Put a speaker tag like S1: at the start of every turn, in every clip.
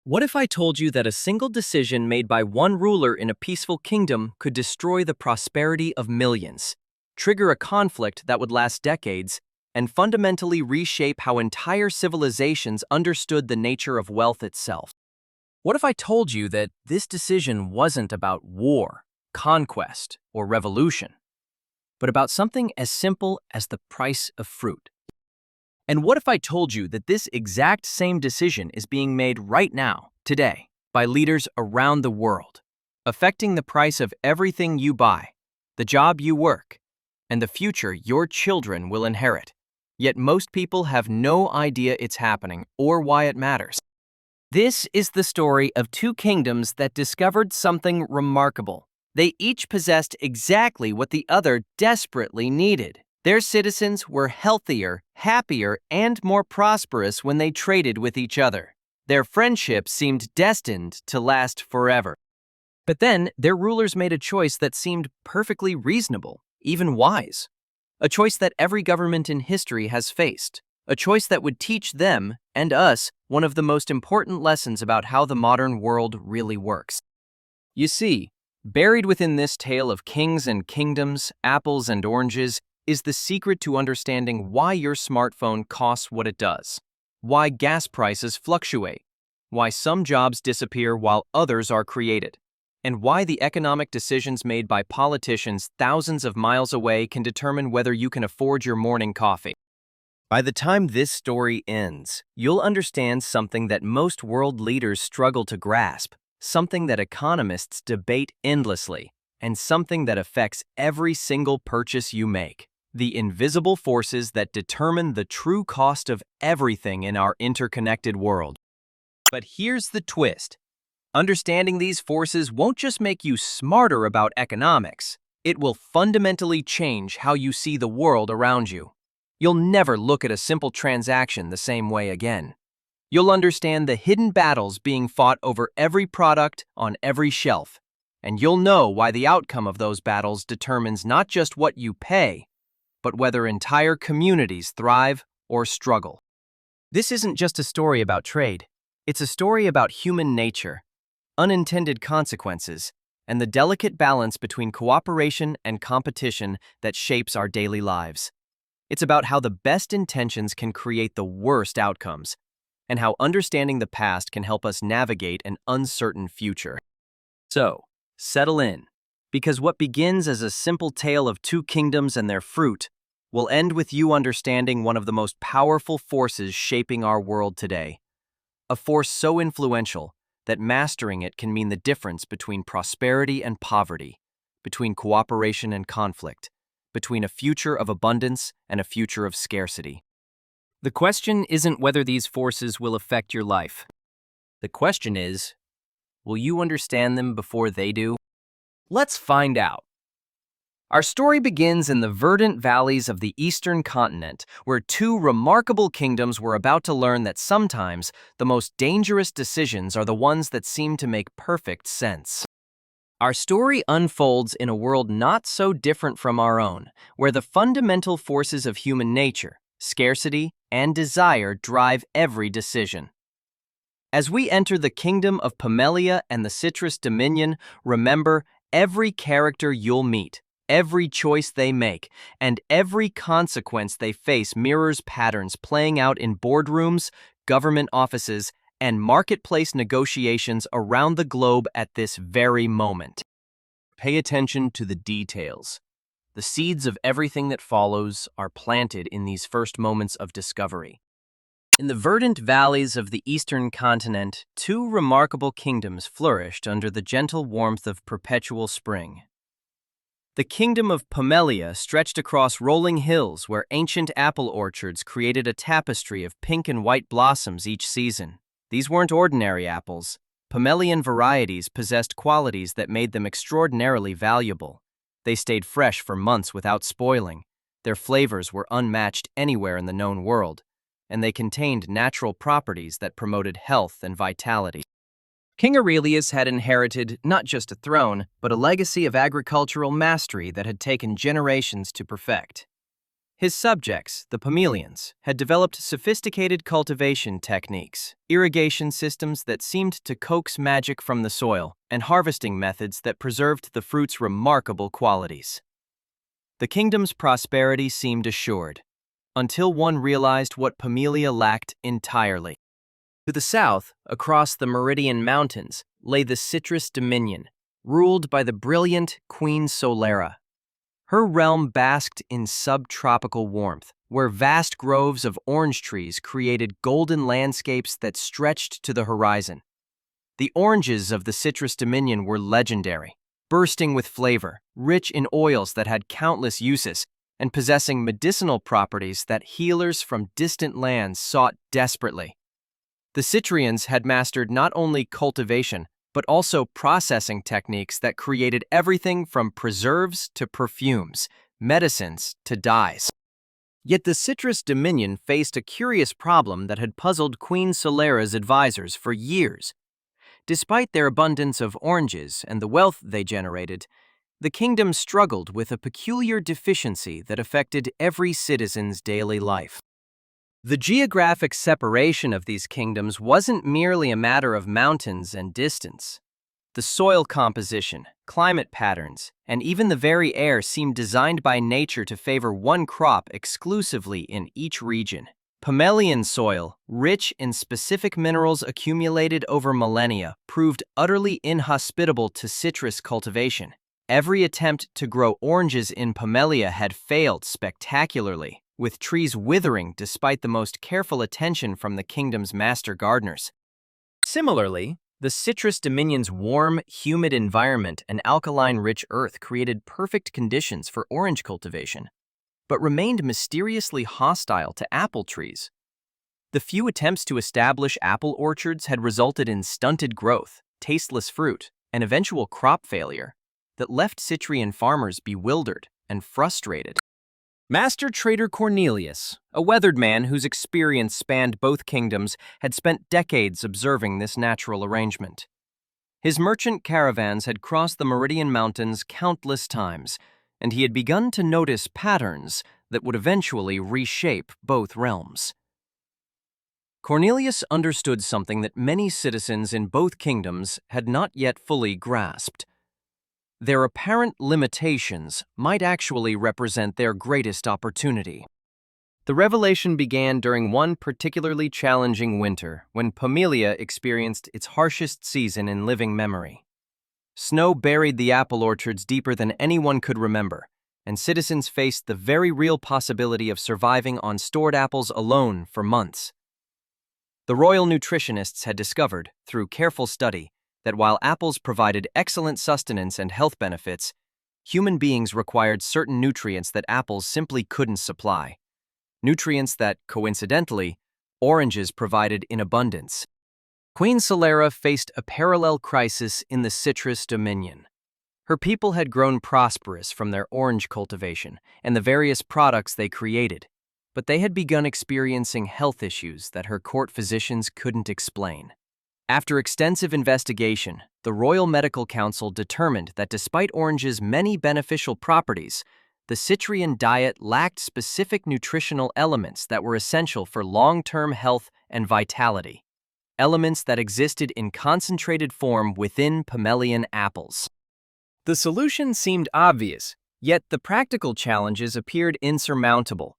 S1: What if I told you that a single decision made by one ruler in a peaceful kingdom could destroy the prosperity of millions, trigger a conflict that would last decades, and fundamentally reshape how entire civilizations understood the nature of wealth itself? What if I told you that this decision wasn't about war, conquest, or revolution, but about something as simple as the price of fruit? And what if I told you that this exact same decision is being made right now, today, by leaders around the world, affecting the price of everything you buy, the job you work, and the future your children will inherit? Yet most people have no idea it's happening or why it matters. This is the story of two kingdoms that discovered something remarkable. They each possessed exactly what the other desperately needed. Their citizens were healthier, happier, and more prosperous when they traded with each other. Their friendship seemed destined to last forever. But then, their rulers made a choice that seemed perfectly reasonable, even wise. A choice that every government in history has faced. A choice that would teach them, and us, one of the most important lessons about how the modern world really works. You see, buried within this tale of kings and kingdoms, apples and oranges, is the secret to understanding why your smartphone costs what it does, why gas prices fluctuate, why some jobs disappear while others are created, and why the economic decisions made by politicians thousands of miles away can determine whether you can afford your morning coffee. By the time this story ends, you'll understand something that most world leaders struggle to grasp, something that economists debate endlessly, and something that affects every single purchase you make. The invisible forces that determine the true cost of everything in our interconnected world. But here's the twist. Understanding these forces won't just make you smarter about economics. It will fundamentally change how you see the world around you. You'll never look at a simple transaction the same way again. You'll understand the hidden battles being fought over every product on every shelf. And you'll know why the outcome of those battles determines not just what you pay, but whether entire communities thrive or struggle. This isn't just a story about trade. It's a story about human nature, unintended consequences, and the delicate balance between cooperation and competition that shapes our daily lives. It's about how the best intentions can create the worst outcomes, and how understanding the past can help us navigate an uncertain future. So, settle in, because what begins as a simple tale of two kingdoms and their fruit will end with you understanding one of the most powerful forces shaping our world today. A force so influential that mastering it can mean the difference between prosperity and poverty, between cooperation and conflict, between a future of abundance and a future of scarcity. The question isn't whether these forces will affect your life. The question is, will you understand them before they do? Let's find out. Our story begins in the verdant valleys of the eastern continent, where two remarkable kingdoms were about to learn that sometimes the most dangerous decisions are the ones that seem to make perfect sense. Our story unfolds in a world not so different from our own, where the fundamental forces of human nature, scarcity, and desire drive every decision. As we enter the kingdom of Pamelia and the Citrus Dominion, remember, every character you'll meet, every choice they make, and every consequence they face mirrors patterns playing out in boardrooms, government offices, and marketplace negotiations around the globe at this very moment. Pay attention to the details. The seeds of everything that follows are planted in these first moments of discovery. In the verdant valleys of the eastern continent, two remarkable kingdoms flourished under the gentle warmth of perpetual spring. The kingdom of Pamelia stretched across rolling hills where ancient apple orchards created a tapestry of pink and white blossoms each season. These weren't ordinary apples. Pamelian varieties possessed qualities that made them extraordinarily valuable. They stayed fresh for months without spoiling. Their flavors were unmatched anywhere in the known world, and they contained natural properties that promoted health and vitality. King Aurelius had inherited not just a throne, but a legacy of agricultural mastery that had taken generations to perfect. His subjects, the Pamelians, had developed sophisticated cultivation techniques, irrigation systems that seemed to coax magic from the soil, and harvesting methods that preserved the fruit's remarkable qualities. The kingdom's prosperity seemed assured, until one realized what Pamelia lacked entirely. To the south, across the Meridian Mountains, lay the Citrus Dominion, ruled by the brilliant Queen Solera. Her realm basked in subtropical warmth, where vast groves of orange trees created golden landscapes that stretched to the horizon. The oranges of the Citrus Dominion were legendary, bursting with flavor, rich in oils that had countless uses, and possessing medicinal properties that healers from distant lands sought desperately. The Citrians had mastered not only cultivation, but also processing techniques that created everything from preserves to perfumes, medicines to dyes. Yet the Citrus Dominion faced a curious problem that had puzzled Queen Solera's advisors for years. Despite their abundance of oranges and the wealth they generated, the kingdom struggled with a peculiar deficiency that affected every citizen's daily life. The geographic separation of these kingdoms wasn't merely a matter of mountains and distance. The soil composition, climate patterns, and even the very air seemed designed by nature to favor one crop exclusively in each region. Pamelian soil, rich in specific minerals accumulated over millennia, proved utterly inhospitable to citrus cultivation. Every attempt to grow oranges in Pamelia had failed spectacularly, with trees withering despite the most careful attention from the kingdom's master gardeners. Similarly, the Citrus Dominion's warm, humid environment and alkaline-rich earth created perfect conditions for orange cultivation, but remained mysteriously hostile to apple trees. The few attempts to establish apple orchards had resulted in stunted growth, tasteless fruit, and eventual crop failure that left Citrian farmers bewildered and frustrated. Master trader Cornelius, a weathered man whose experience spanned both kingdoms, had spent decades observing this natural arrangement. His merchant caravans had crossed the Meridian Mountains countless times, and he had begun to notice patterns that would eventually reshape both realms. Cornelius understood something that many citizens in both kingdoms had not yet fully grasped. Their apparent limitations might actually represent their greatest opportunity. The revelation began during one particularly challenging winter when Pamelia experienced its harshest season in living memory. Snow buried the apple orchards deeper than anyone could remember, and citizens faced the very real possibility of surviving on stored apples alone for months. The royal nutritionists had discovered, through careful study, that while apples provided excellent sustenance and health benefits, human beings required certain nutrients that apples simply couldn't supply. Nutrients that, coincidentally, oranges provided in abundance. Queen Solera faced a parallel crisis in the Citrus Dominion. Her people had grown prosperous from their orange cultivation and the various products they created, but they had begun experiencing health issues that her court physicians couldn't explain. After extensive investigation, the Royal Medical Council determined that despite oranges' many beneficial properties, the Citrian diet lacked specific nutritional elements that were essential for long-term health and vitality, elements that existed in concentrated form within Pamelian apples. The solution seemed obvious, yet the practical challenges appeared insurmountable.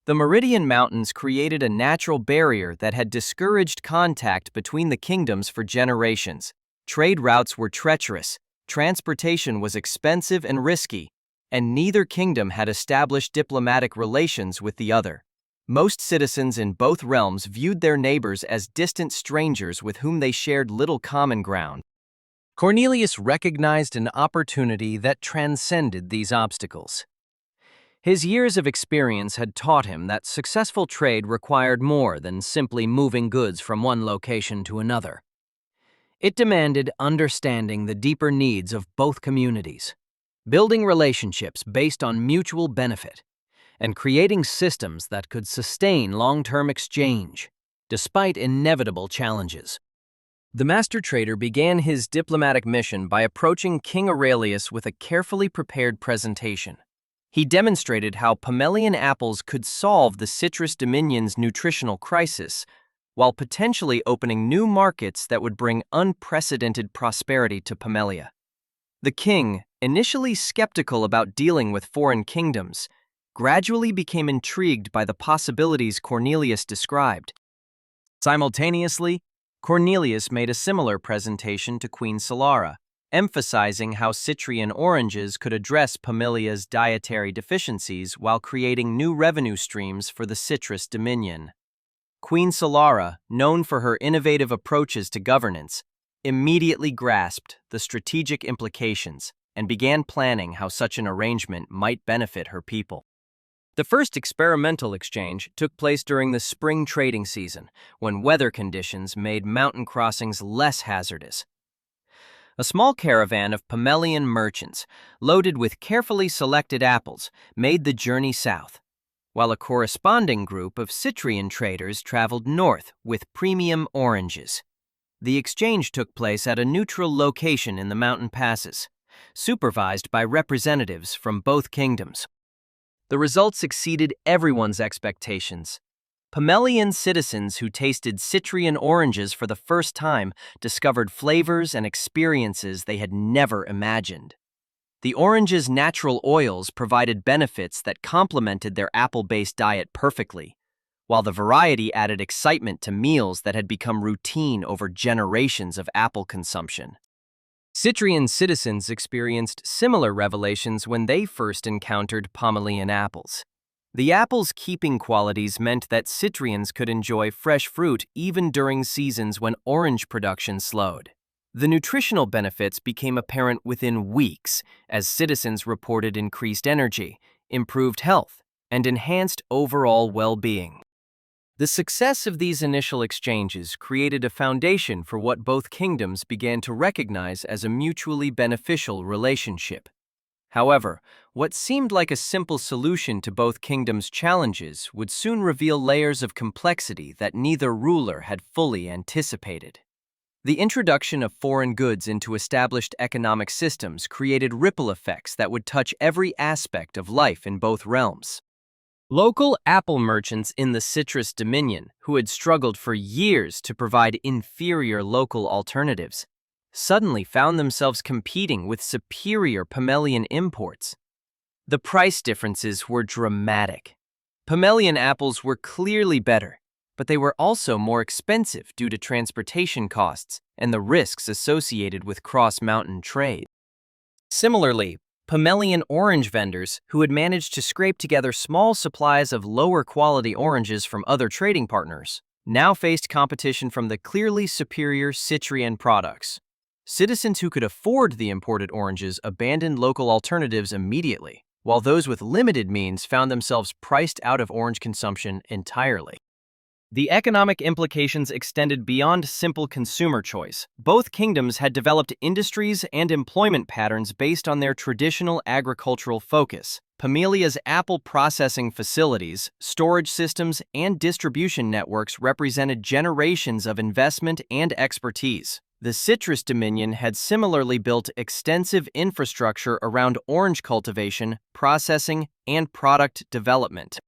S1: The Meridian Mountains created a natural barrier that had discouraged contact between the kingdoms for generations. Trade routes were treacherous, transportation was expensive and risky, and neither kingdom had established diplomatic relations with the other. Most citizens in both realms viewed their neighbors as distant strangers with whom they shared little common ground. Cornelius recognized an opportunity that transcended these obstacles. His years of experience had taught him that successful trade required more than simply moving goods from one location to another. It demanded understanding the deeper needs of both communities, building relationships based on mutual benefit, and creating systems that could sustain long-term exchange, despite inevitable challenges. The master trader began his diplomatic mission by approaching King Aurelius with a carefully prepared presentation. He demonstrated how Pomelian apples could solve the citrus dominion's nutritional crisis, while potentially opening new markets that would bring unprecedented prosperity to Pomelia. The king, initially skeptical about dealing with foreign kingdoms, gradually became intrigued by the possibilities Cornelius described. Simultaneously, Cornelius made a similar presentation to Queen Solara, emphasizing how Citrian oranges could address Pomelia's dietary deficiencies while creating new revenue streams for the citrus dominion. Queen Solara, known for her innovative approaches to governance, immediately grasped the strategic implications and began planning how such an arrangement might benefit her people. The first experimental exchange took place during the spring trading season, when weather conditions made mountain crossings less hazardous. A small caravan of Pomelian merchants, loaded with carefully selected apples, made the journey south, while a corresponding group of Citrian traders traveled north with premium oranges. The exchange took place at a neutral location in the mountain passes, supervised by representatives from both kingdoms. The results exceeded everyone's expectations. Pomelian citizens who tasted Citrian oranges for the first time discovered flavors and experiences they had never imagined. The orange's natural oils provided benefits that complemented their apple-based diet perfectly, while the variety added excitement to meals that had become routine over generations of apple consumption. Citrian citizens experienced similar revelations when they first encountered Pomelian apples. The apples' keeping qualities meant that Citrians could enjoy fresh fruit even during seasons when orange production slowed. The nutritional benefits became apparent within weeks as citizens reported increased energy, improved health, and enhanced overall well-being. The success of these initial exchanges created a foundation for what both kingdoms began to recognize as a mutually beneficial relationship. However, what seemed like a simple solution to both kingdoms' challenges would soon reveal layers of complexity that neither ruler had fully anticipated. The introduction of foreign goods into established economic systems created ripple effects that would touch every aspect of life in both realms. Local apple merchants in the citrus dominion, who had struggled for years to provide inferior local alternatives, suddenly found themselves competing with superior Pomelian imports. The price differences were dramatic. Pomelian apples were clearly better, but they were also more expensive due to transportation costs and the risks associated with cross-mountain trade. Similarly, Pomelian orange vendors, who had managed to scrape together small supplies of lower-quality oranges from other trading partners, now faced competition from the clearly superior Citrian products. Citizens who could afford the imported oranges abandoned local alternatives immediately, while those with limited means found themselves priced out of orange consumption entirely. The economic implications extended beyond simple consumer choice. Both kingdoms had developed industries and employment patterns based on their traditional agricultural focus. Pomelia's apple processing facilities, storage systems, and distribution networks represented generations of investment and expertise. The citrus dominion had similarly built extensive infrastructure around orange cultivation, processing, and product development.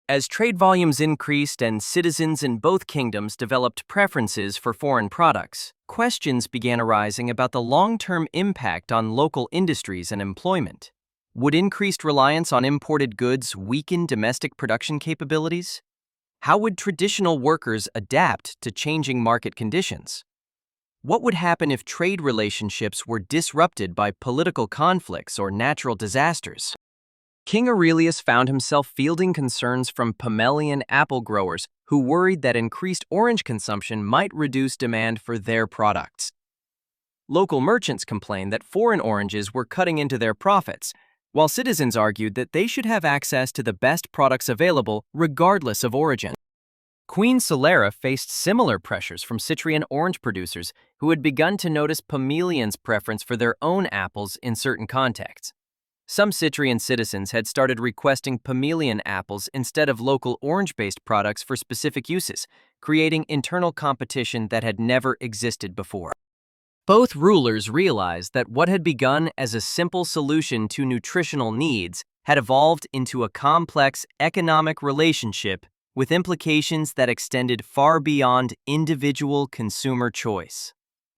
S1: As trade volumes increased and citizens in both kingdoms developed preferences for foreign products, questions began arising about the long-term impact on local industries and employment. Would increased reliance on imported goods weaken domestic production capabilities? How would traditional workers adapt to changing market conditions? What would happen if trade relationships were disrupted by political conflicts or natural disasters? King Aurelius found himself fielding concerns from Pomelian apple growers who worried that increased orange consumption might reduce demand for their products. Local merchants complained that foreign oranges were cutting into their profits, while citizens argued that they should have access to the best products available regardless of origin. Queen Solara faced similar pressures from Citrian orange producers who had begun to notice Pomelians' preference for their own apples in certain contexts. Some Citrian citizens had started requesting Pomelian apples instead of local orange-based products for specific uses, creating internal competition that had never existed before. Both rulers realized that what had begun as a simple solution to nutritional needs had evolved into a complex economic relationship with implications that extended far beyond individual consumer choice.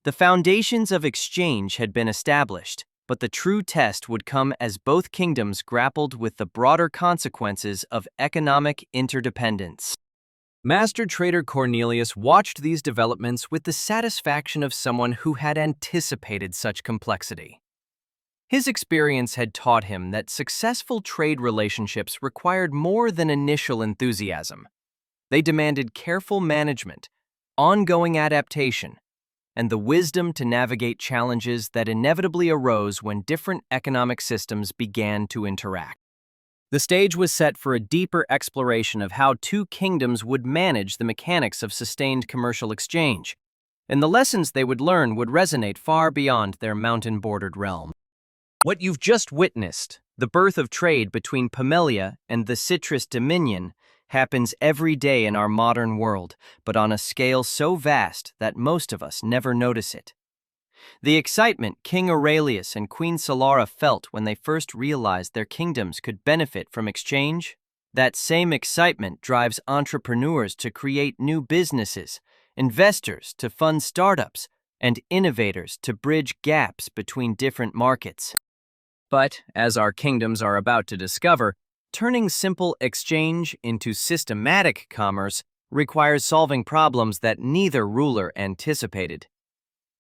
S1: The foundations of exchange had been established, but the true test would come as both kingdoms grappled with the broader consequences of economic interdependence. Master trader Cornelius watched these developments with the satisfaction of someone who had anticipated such complexity. His experience had taught him that successful trade relationships required more than initial enthusiasm. They demanded careful management, ongoing adaptation, and the wisdom to navigate challenges that inevitably arose when different economic systems began to interact. The stage was set for a deeper exploration of how two kingdoms would manage the mechanics of sustained commercial exchange, and the lessons they would learn would resonate far beyond their mountain-bordered realm. What you've just witnessed, the birth of trade between Pamelia and the Citrus Dominion, happens every day in our modern world, but on a scale so vast that most of us never notice it. The excitement King Aurelius and Queen Solara felt when they first realized their kingdoms could benefit from exchange, that same excitement drives entrepreneurs to create new businesses, investors to fund startups, and innovators to bridge gaps between different markets. But, as our kingdoms are about to discover, turning simple exchange into systematic commerce requires solving problems that neither ruler anticipated.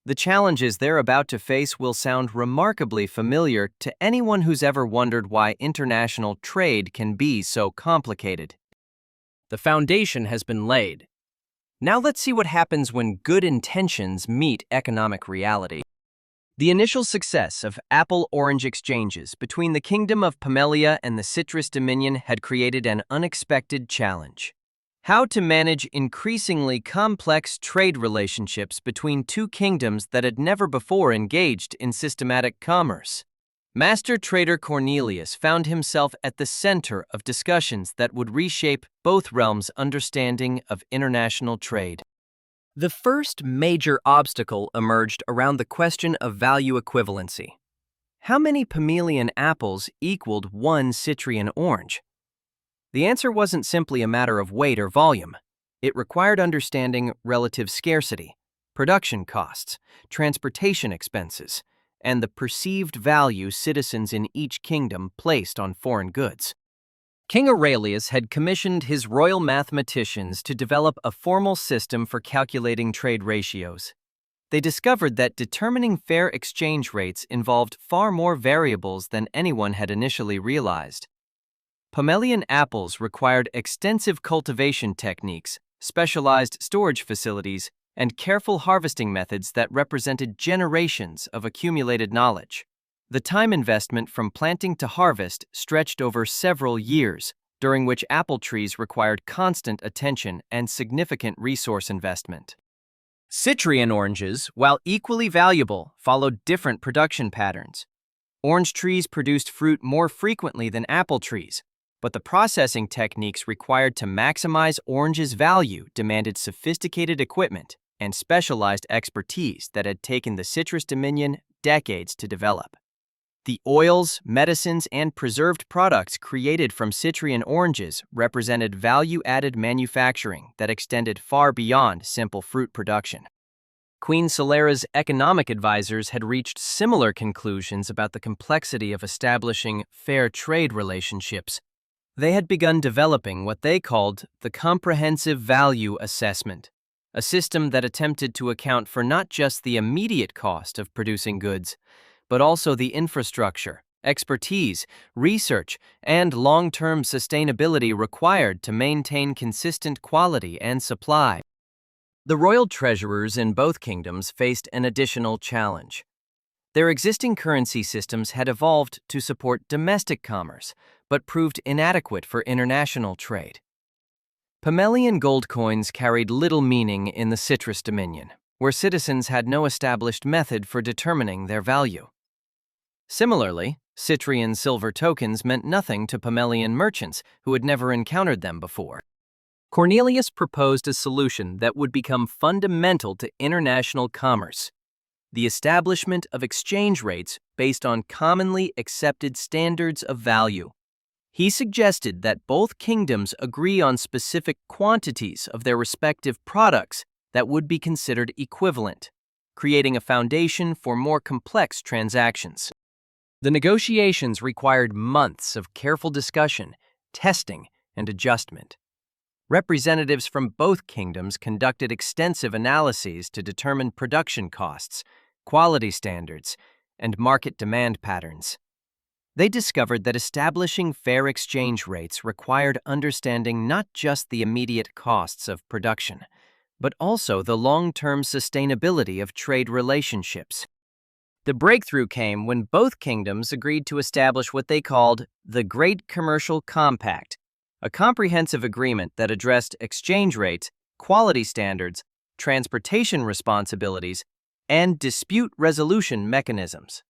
S1: The challenges they're about to face will sound remarkably familiar to anyone who's ever wondered why international trade can be so complicated. The foundation has been laid. Now let's see what happens when good intentions meet economic reality. The initial success of apple-orange exchanges between the Kingdom of Pamelia and the Citrus Dominion had created an unexpected challenge. How to manage increasingly complex trade relationships between two kingdoms that had never before engaged in systematic commerce. Master trader Cornelius found himself at the center of discussions that would reshape both realms' understanding of international trade. The first major obstacle emerged around the question of value equivalency. How many Pamelian apples equaled one Citrian orange? The answer wasn't simply a matter of weight or volume. It required understanding relative scarcity, production costs, transportation expenses, and the perceived value citizens in each kingdom placed on foreign goods. King Aurelius had commissioned his royal mathematicians to develop a formal system for calculating trade ratios. They discovered that determining fair exchange rates involved far more variables than anyone had initially realized. Pamelian apples required extensive cultivation techniques, specialized storage facilities, and careful harvesting methods that represented generations of accumulated knowledge. The time investment from planting to harvest stretched over several years, during which apple trees required constant attention and significant resource investment. Citrian oranges, while equally valuable, followed different production patterns. Orange trees produced fruit more frequently than apple trees, but the processing techniques required to maximize oranges' value demanded sophisticated equipment and specialized expertise that had taken the Citrus Dominion decades to develop. The oils, medicines, and preserved products created from Citrian oranges represented value-added manufacturing that extended far beyond simple fruit production. Queen Solara's economic advisors had reached similar conclusions about the complexity of establishing fair trade relationships. They had begun developing what they called the Comprehensive Value Assessment, a system that attempted to account for not just the immediate cost of producing goods, but also the infrastructure, expertise, research, and long-term sustainability required to maintain consistent quality and supply. The royal treasurers in both kingdoms faced an additional challenge. Their existing currency systems had evolved to support domestic commerce, but proved inadequate for international trade. Pamelian gold coins carried little meaning in the Citrus Dominion, where citizens had no established method for determining their value. Similarly, Citrian silver tokens meant nothing to Pamelian merchants who had never encountered them before. Cornelius proposed a solution that would become fundamental to international commerce: the establishment of exchange rates based on commonly accepted standards of value. He suggested that both kingdoms agree on specific quantities of their respective products that would be considered equivalent, creating a foundation for more complex transactions. The negotiations required months of careful discussion, testing, and adjustment. Representatives from both kingdoms conducted extensive analyses to determine production costs, quality standards, and market demand patterns. They discovered that establishing fair exchange rates required understanding not just the immediate costs of production, but also the long-term sustainability of trade relationships. The breakthrough came when both kingdoms agreed to establish what they called the Great Commercial Compact, a comprehensive agreement that addressed exchange rates, quality standards, transportation responsibilities, and dispute resolution mechanisms.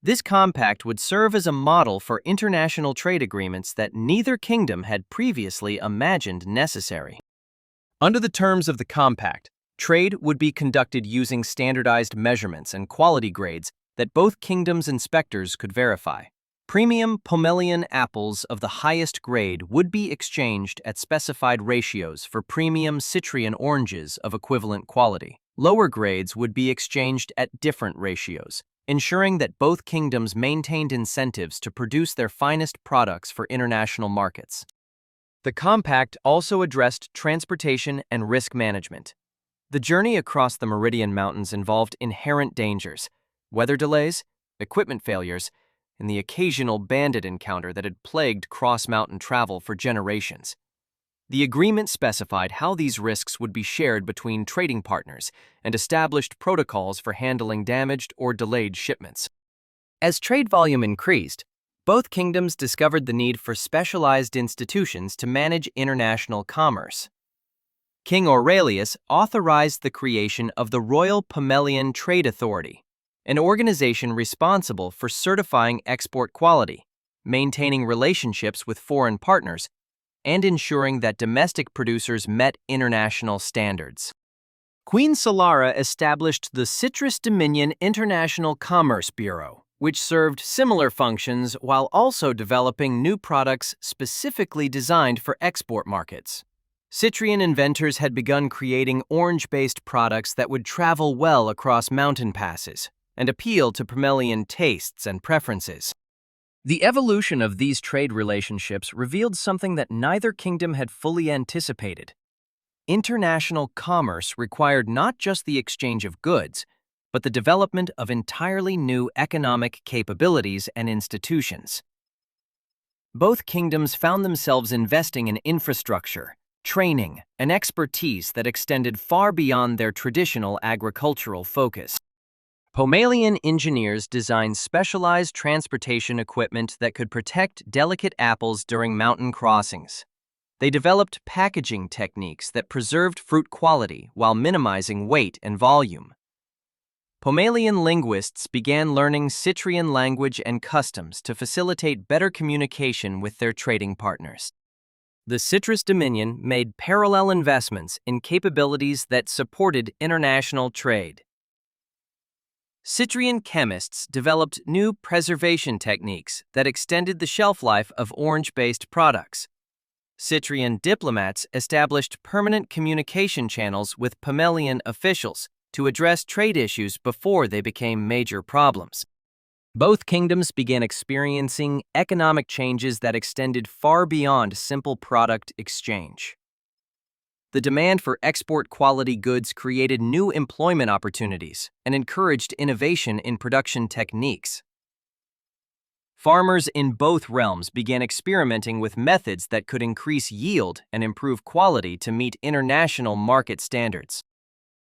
S1: This compact would serve as a model for international trade agreements that neither kingdom had previously imagined necessary. Under the terms of the compact, trade would be conducted using standardized measurements and quality grades that both kingdoms' inspectors could verify. Premium Pomelian apples of the highest grade would be exchanged at specified ratios for premium Citrian oranges of equivalent quality. Lower grades would be exchanged at different ratios, ensuring that both kingdoms maintained incentives to produce their finest products for international markets. The compact also addressed transportation and risk management. The journey across the Meridian Mountains involved inherent dangers, weather delays, equipment failures, and the occasional bandit encounter that had plagued cross-mountain travel for generations. The agreement specified how these risks would be shared between trading partners and established protocols for handling damaged or delayed shipments. As trade volume increased, both kingdoms discovered the need for specialized institutions to manage international commerce. King Aurelius authorized the creation of the Royal Pomelian Trade Authority, an organization responsible for certifying export quality, maintaining relationships with foreign partners, and ensuring that domestic producers met international standards. Queen Solara established the Citrus Dominion International Commerce Bureau, which served similar functions while also developing new products specifically designed for export markets. Citrian inventors had begun creating orange-based products that would travel well across mountain passes and appeal to Pomelian tastes and preferences. The evolution of these trade relationships revealed something that neither kingdom had fully anticipated. International commerce required not just the exchange of goods, but the development of entirely new economic capabilities and institutions. Both kingdoms found themselves investing in infrastructure, training, and expertise that extended far beyond their traditional agricultural focus. Pomelian engineers designed specialized transportation equipment that could protect delicate apples during mountain crossings. They developed packaging techniques that preserved fruit quality while minimizing weight and volume. Pomelian linguists began learning Citrian language and customs to facilitate better communication with their trading partners. The Citrus Dominion made parallel investments in capabilities that supported international trade. Citrian chemists developed new preservation techniques that extended the shelf life of orange-based products. Citrian diplomats established permanent communication channels with Pomelian officials to address trade issues before they became major problems. Both kingdoms began experiencing economic changes that extended far beyond simple product exchange. The demand for export-quality goods created new employment opportunities and encouraged innovation in production techniques. Farmers in both realms began experimenting with methods that could increase yield and improve quality to meet international market standards.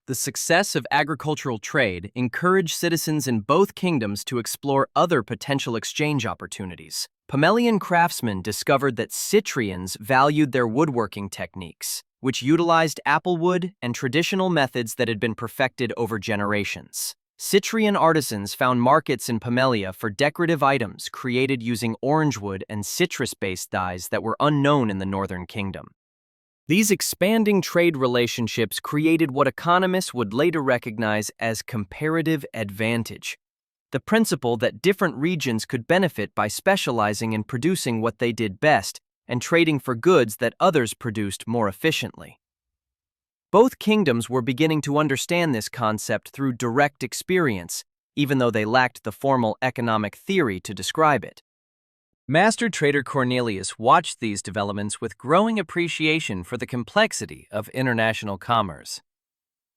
S1: The success of agricultural trade encouraged citizens in both kingdoms to explore other potential exchange opportunities. Pomelian craftsmen discovered that Citrians valued their woodworking techniques, which utilized applewood and traditional methods that had been perfected over generations. Citrian artisans found markets in Pomelia for decorative items created using orangewood and citrus-based dyes that were unknown in the northern kingdom. These expanding trade relationships created what economists would later recognize as comparative advantage. the principle that different regions could benefit by specializing in producing what they did best and trading for goods that others produced more efficiently. Both kingdoms were beginning to understand this concept through direct experience, even though they lacked the formal economic theory to describe it. Master trader Cornelius watched these developments with growing appreciation for the complexity of international commerce.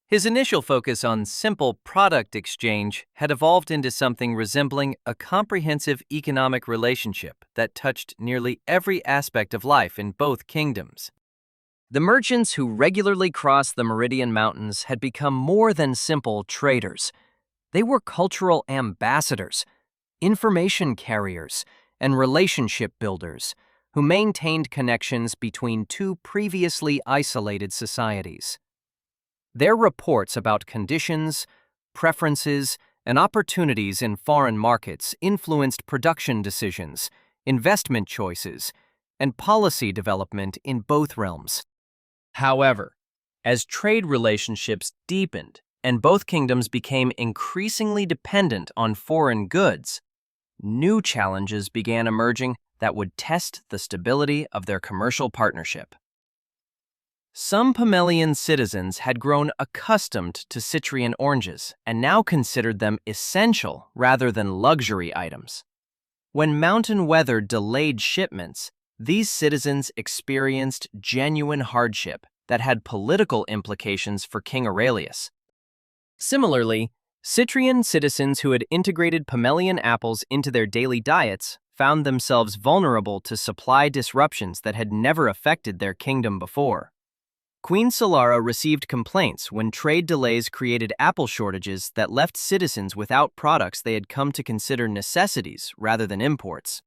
S1: His initial focus on simple product exchange had evolved into something resembling a comprehensive economic relationship that touched nearly every aspect of life in both kingdoms. The merchants who regularly crossed the Meridian Mountains had become more than simple traders. They were cultural ambassadors, information carriers, and relationship builders who maintained connections between two previously isolated societies. Their reports about conditions, preferences, and opportunities in foreign markets influenced production decisions, investment choices, and policy development in both realms. However, as trade relationships deepened and both kingdoms became increasingly dependent on foreign goods, new challenges began emerging that would test the stability of their commercial partnership. Some Pomelian citizens had grown accustomed to Citrian oranges and now considered them essential rather than luxury items. When mountain weather delayed shipments, these citizens experienced genuine hardship that had political implications for King Aurelius. Similarly, Citrian citizens who had integrated Pomelian apples into their daily diets found themselves vulnerable to supply disruptions that had never affected their kingdom before. Queen Solara received complaints when trade delays created apple shortages that left citizens without products they had come to consider necessities rather than imports.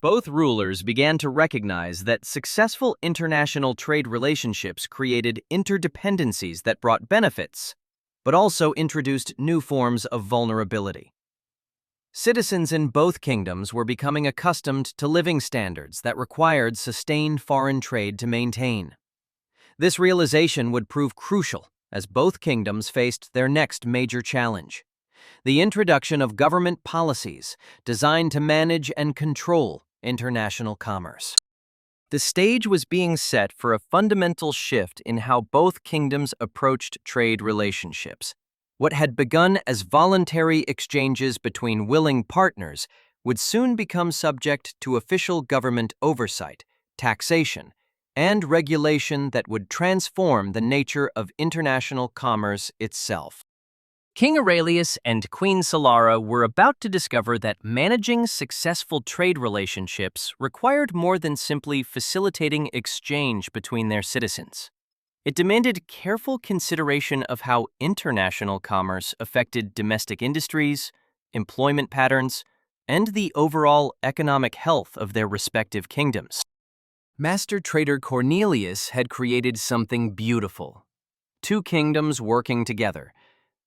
S1: Both rulers began to recognize that successful international trade relationships created interdependencies that brought benefits, but also introduced new forms of vulnerability. Citizens in both kingdoms were becoming accustomed to living standards that required sustained foreign trade to maintain. This realization would prove crucial as both kingdoms faced their next major challenge: the introduction of government policies designed to manage and control international commerce. The stage was being set for a fundamental shift in how both kingdoms approached trade relationships. What had begun as voluntary exchanges between willing partners would soon become subject to official government oversight, taxation, and regulation that would transform the nature of international commerce itself. King Aurelius and Queen Solara were about to discover that managing successful trade relationships required more than simply facilitating exchange between their citizens. It demanded careful consideration of how international commerce affected domestic industries, employment patterns, and the overall economic health of their respective kingdoms. Master trader Cornelius had created something beautiful. Two kingdoms working together,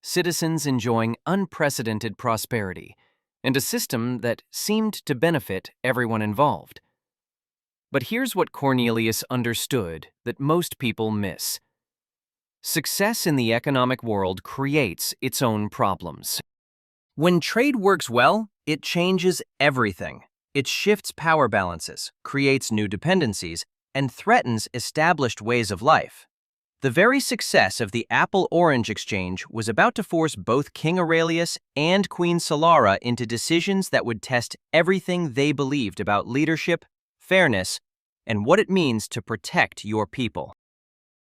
S1: citizens enjoying unprecedented prosperity, and a system that seemed to benefit everyone involved. But here's what Cornelius understood that most people miss. Success in the economic world creates its own problems. When trade works well, it changes everything. It shifts power balances, creates new dependencies, and threatens established ways of life. The very success of the apple-orange exchange was about to force both King Aurelius and Queen Solara into decisions that would test everything they believed about leadership, fairness, and what it means to protect your people.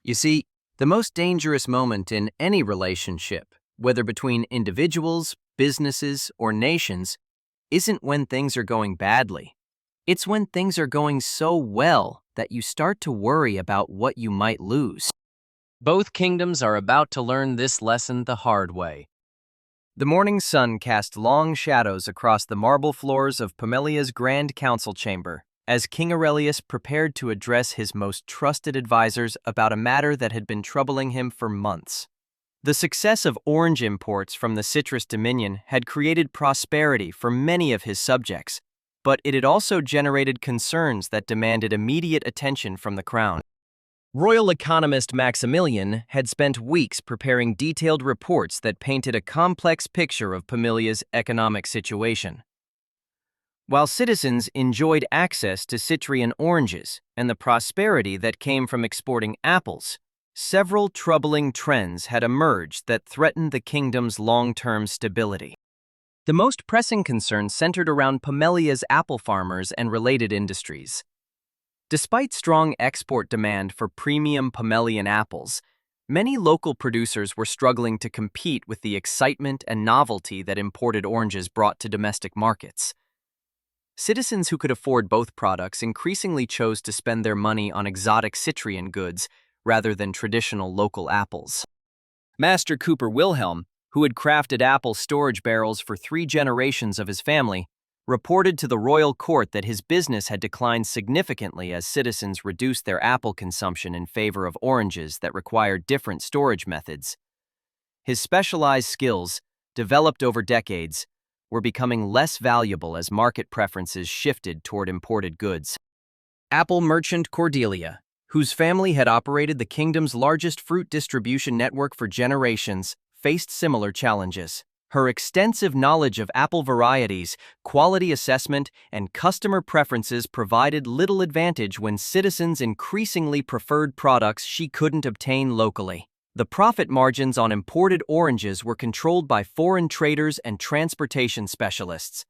S1: You see, the most dangerous moment in any relationship, whether between individuals, businesses, or nations, isn't when things are going badly. It's when things are going so well that you start to worry about what you might lose. Both kingdoms are about to learn this lesson the hard way. The morning sun cast long shadows across the marble floors of Pomelia's Grand Council Chamber as King Aurelius prepared to address his most trusted advisors about a matter that had been troubling him for months. The success of orange imports from the citrus dominion had created prosperity for many of his subjects, but it had also generated concerns that demanded immediate attention from the crown. Royal economist Maximilian had spent weeks preparing detailed reports that painted a complex picture of Pamelia's economic situation. While citizens enjoyed access to Citrian oranges and the prosperity that came from exporting apples, several troubling trends had emerged that threatened the kingdom's long-term stability. The most pressing concern centered around Pamelia's apple farmers and related industries. Despite strong export demand for premium Pamelian apples, many local producers were struggling to compete with the excitement and novelty that imported oranges brought to domestic markets. Citizens who could afford both products increasingly chose to spend their money on exotic Citrian goods rather than traditional local apples. Master Cooper Wilhelm, who had crafted apple storage barrels for 3 generations of his family, reported to the royal court that his business had declined significantly as citizens reduced their apple consumption in favor of oranges that required different storage methods. His specialized skills, developed over decades, were becoming less valuable as market preferences shifted toward imported goods. Apple merchant Cordelia, whose family had operated the kingdom's largest fruit distribution network for generations, faced similar challenges. Her extensive knowledge of apple varieties, quality assessment, and customer preferences provided little advantage when citizens increasingly preferred products she couldn't obtain locally. The profit margins on imported oranges were controlled by foreign traders and transportation specialists,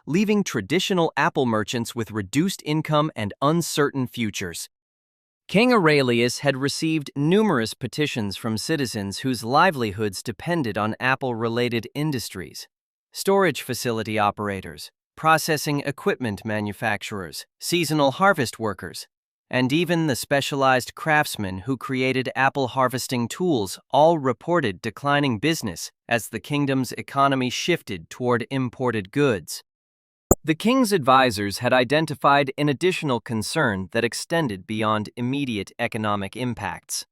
S1: leaving traditional apple merchants with reduced income and uncertain futures. King Aurelius had received numerous petitions from citizens whose livelihoods depended on apple-related industries: storage facility operators, processing equipment manufacturers, seasonal harvest workers, and even the specialized craftsmen who created apple harvesting tools all reported declining business as the kingdom's economy shifted toward imported goods. The king's advisors had identified an additional concern that extended beyond immediate economic impacts: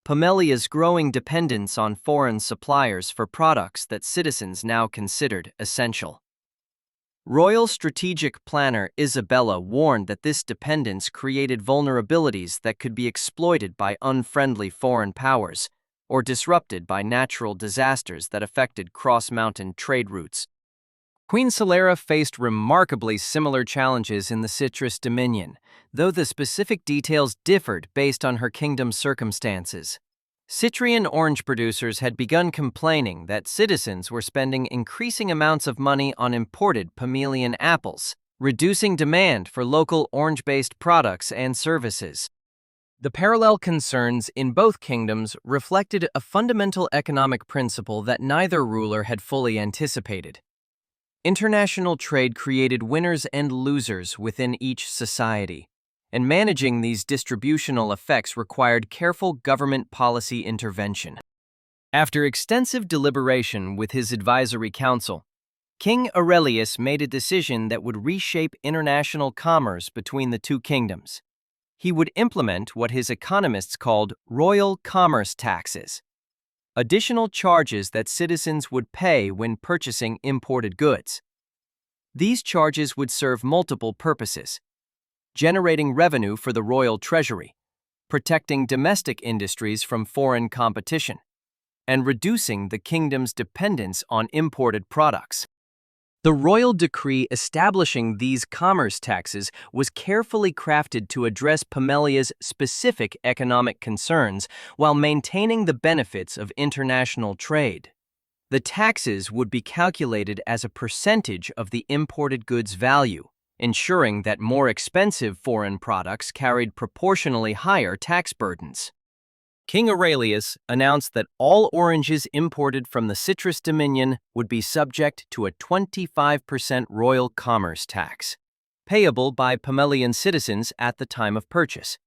S1: Pamelia's growing dependence on foreign suppliers for products that citizens now considered essential. Royal strategic planner Isabella warned that this dependence created vulnerabilities that could be exploited by unfriendly foreign powers or disrupted by natural disasters that affected cross-mountain trade routes. Queen Solera faced remarkably similar challenges in the citrus dominion, though the specific details differed based on her kingdom's circumstances. Citrian orange producers had begun complaining that citizens were spending increasing amounts of money on imported Pamelian apples, reducing demand for local orange-based products and services. The parallel concerns in both kingdoms reflected a fundamental economic principle that neither ruler had fully anticipated. International trade created winners and losers within each society, and managing these distributional effects required careful government policy intervention. After extensive deliberation with his advisory council, King Aurelius made a decision that would reshape international commerce between the two kingdoms. He would implement what his economists called royal commerce taxes, additional charges that citizens would pay when purchasing imported goods. These charges would serve multiple purposes: generating revenue for the royal treasury, protecting domestic industries from foreign competition, and reducing the kingdom's dependence on imported products. The royal decree establishing these commerce taxes was carefully crafted to address Pamelia's specific economic concerns while maintaining the benefits of international trade. The taxes would be calculated as a percentage of the imported goods' value, ensuring that more expensive foreign products carried proportionally higher tax burdens. King Aurelius announced that all oranges imported from the citrus dominion would be subject to a 25% royal commerce tax, payable by Pamelian citizens at the time of purchase.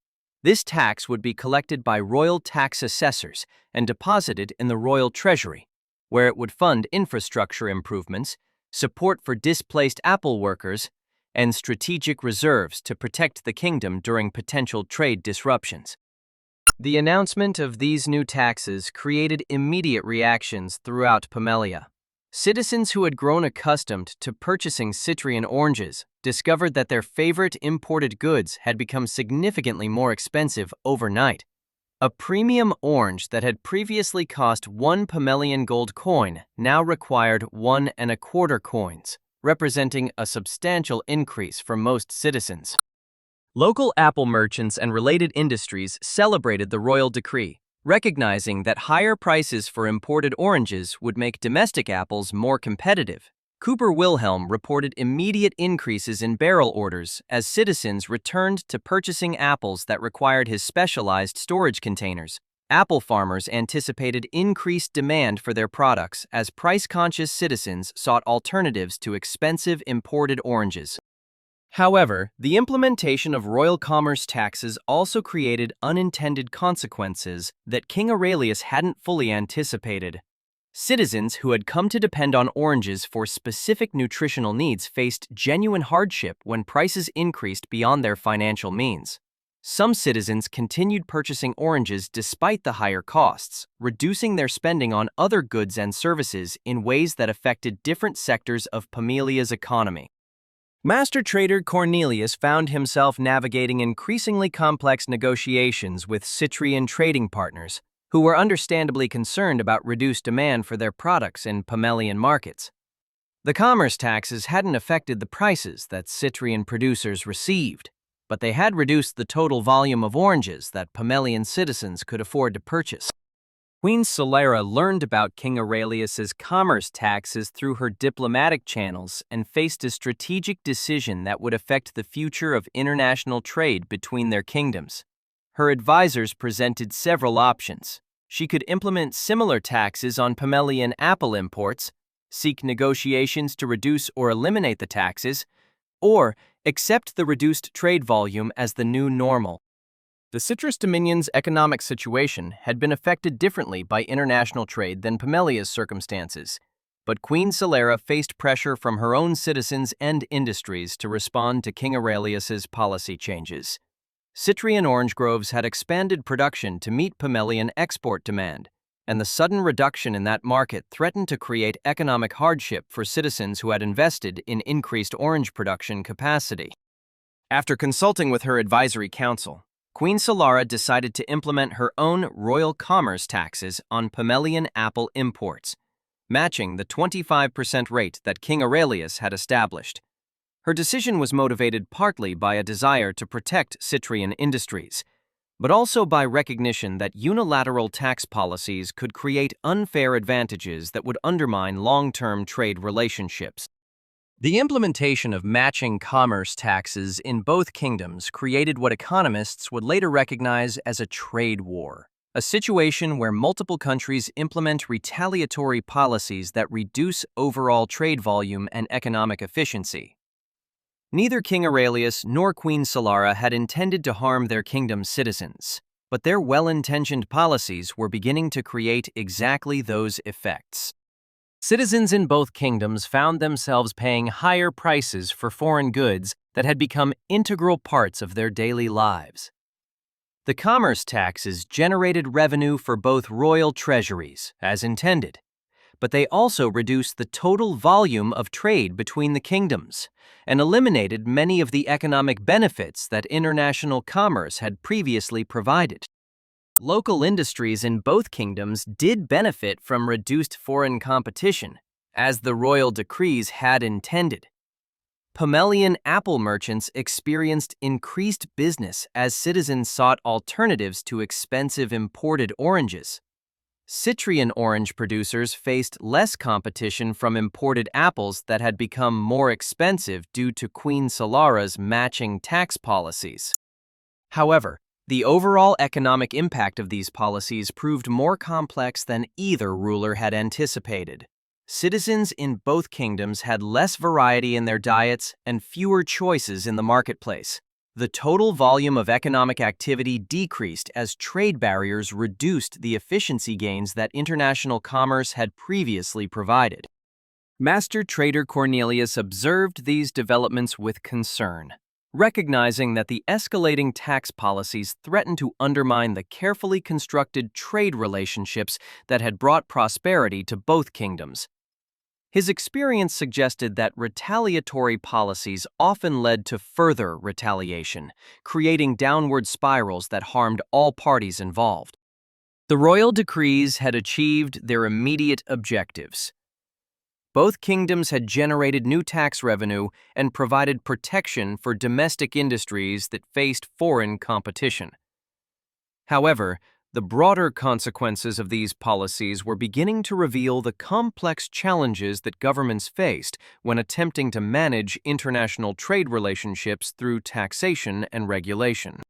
S1: This tax would be collected by royal tax assessors and deposited in the royal treasury, where it would fund infrastructure improvements, support for displaced apple workers, and strategic reserves to protect the kingdom during potential trade disruptions. The announcement of these new taxes created immediate reactions throughout Pamelia. Citizens who had grown accustomed to purchasing Citrian oranges discovered that their favorite imported goods had become significantly more expensive overnight. A premium orange that had previously cost 1 Pamelian gold coin now required 1¼ coins, representing a substantial increase for most citizens. Local apple merchants and related industries celebrated the royal decree, recognizing that higher prices for imported oranges would make domestic apples more competitive. Cooper Wilhelm reported immediate increases in barrel orders as citizens returned to purchasing apples that required his specialized storage containers. Apple farmers anticipated increased demand for their products as price-conscious citizens sought alternatives to expensive imported oranges. However, the implementation of royal commerce taxes also created unintended consequences that King Aurelius hadn't fully anticipated. Citizens who had come to depend on oranges for specific nutritional needs faced genuine hardship when prices increased beyond their financial means. Some citizens continued purchasing oranges despite the higher costs, reducing their spending on other goods and services in ways that affected different sectors of Pamelia's economy. Master trader Cornelius found himself navigating increasingly complex negotiations with Cyprian trading partners, who were understandably concerned about reduced demand for their products in Pamelian markets. The commerce taxes hadn't affected the prices that Cyprian producers received, but they had reduced the total volume of oranges that Pamelian citizens could afford to purchase. Queen Solara learned about King Aurelius's commerce taxes through her diplomatic channels and faced a strategic decision that would affect the future of international trade between their kingdoms. Her advisors presented several options. She could implement similar taxes on Pamelian apple imports, seek negotiations to reduce or eliminate the taxes, or accept the reduced trade volume as the new normal. The Citrus Dominion's economic situation had been affected differently by international trade than Pamelia's circumstances, but Queen Solara faced pressure from her own citizens and industries to respond to King Aurelius's policy changes. Cyprian orange groves had expanded production to meet Pamelian export demand, and the sudden reduction in that market threatened to create economic hardship for citizens who had invested in increased orange production capacity. After consulting with her advisory council, Queen Solara decided to implement her own royal commerce taxes on Pamelian apple imports, matching the 25% rate that King Aurelius had established. Her decision was motivated partly by a desire to protect Cyprian industries, but also by recognition that unilateral tax policies could create unfair advantages that would undermine long-term trade relationships. The implementation of matching commerce taxes in both kingdoms created what economists would later recognize as a trade war, a situation where multiple countries implement retaliatory policies that reduce overall trade volume and economic efficiency. Neither King Aurelius nor Queen Solara had intended to harm their kingdom's citizens, but their well-intentioned policies were beginning to create exactly those effects. Citizens in both kingdoms found themselves paying higher prices for foreign goods that had become integral parts of their daily lives. The commerce taxes generated revenue for both royal treasuries, as intended, but they also reduced the total volume of trade between the kingdoms and eliminated many of the economic benefits that international commerce had previously provided. Local industries in both kingdoms did benefit from reduced foreign competition, as the royal decrees had intended. Pamelian apple merchants experienced increased business as citizens sought alternatives to expensive imported oranges. Cyprian orange producers faced less competition from imported apples that had become more expensive due to Queen Solara's matching tax policies. However, the overall economic impact of these policies proved more complex than either ruler had anticipated. Citizens in both kingdoms had less variety in their diets and fewer choices in the marketplace. The total volume of economic activity decreased as trade barriers reduced the efficiency gains that international commerce had previously provided. Master trader Cornelius observed these developments with concern, recognizing that the escalating tax policies threatened to undermine the carefully constructed trade relationships that had brought prosperity to both kingdoms. His experience suggested that retaliatory policies often led to further retaliation, creating downward spirals that harmed all parties involved. The royal decrees had achieved their immediate objectives. Both kingdoms had generated new tax revenue and provided protection for domestic industries that faced foreign competition. However, the broader consequences of these policies were beginning to reveal the complex challenges that governments faced when attempting to manage international trade relationships through taxation and regulation.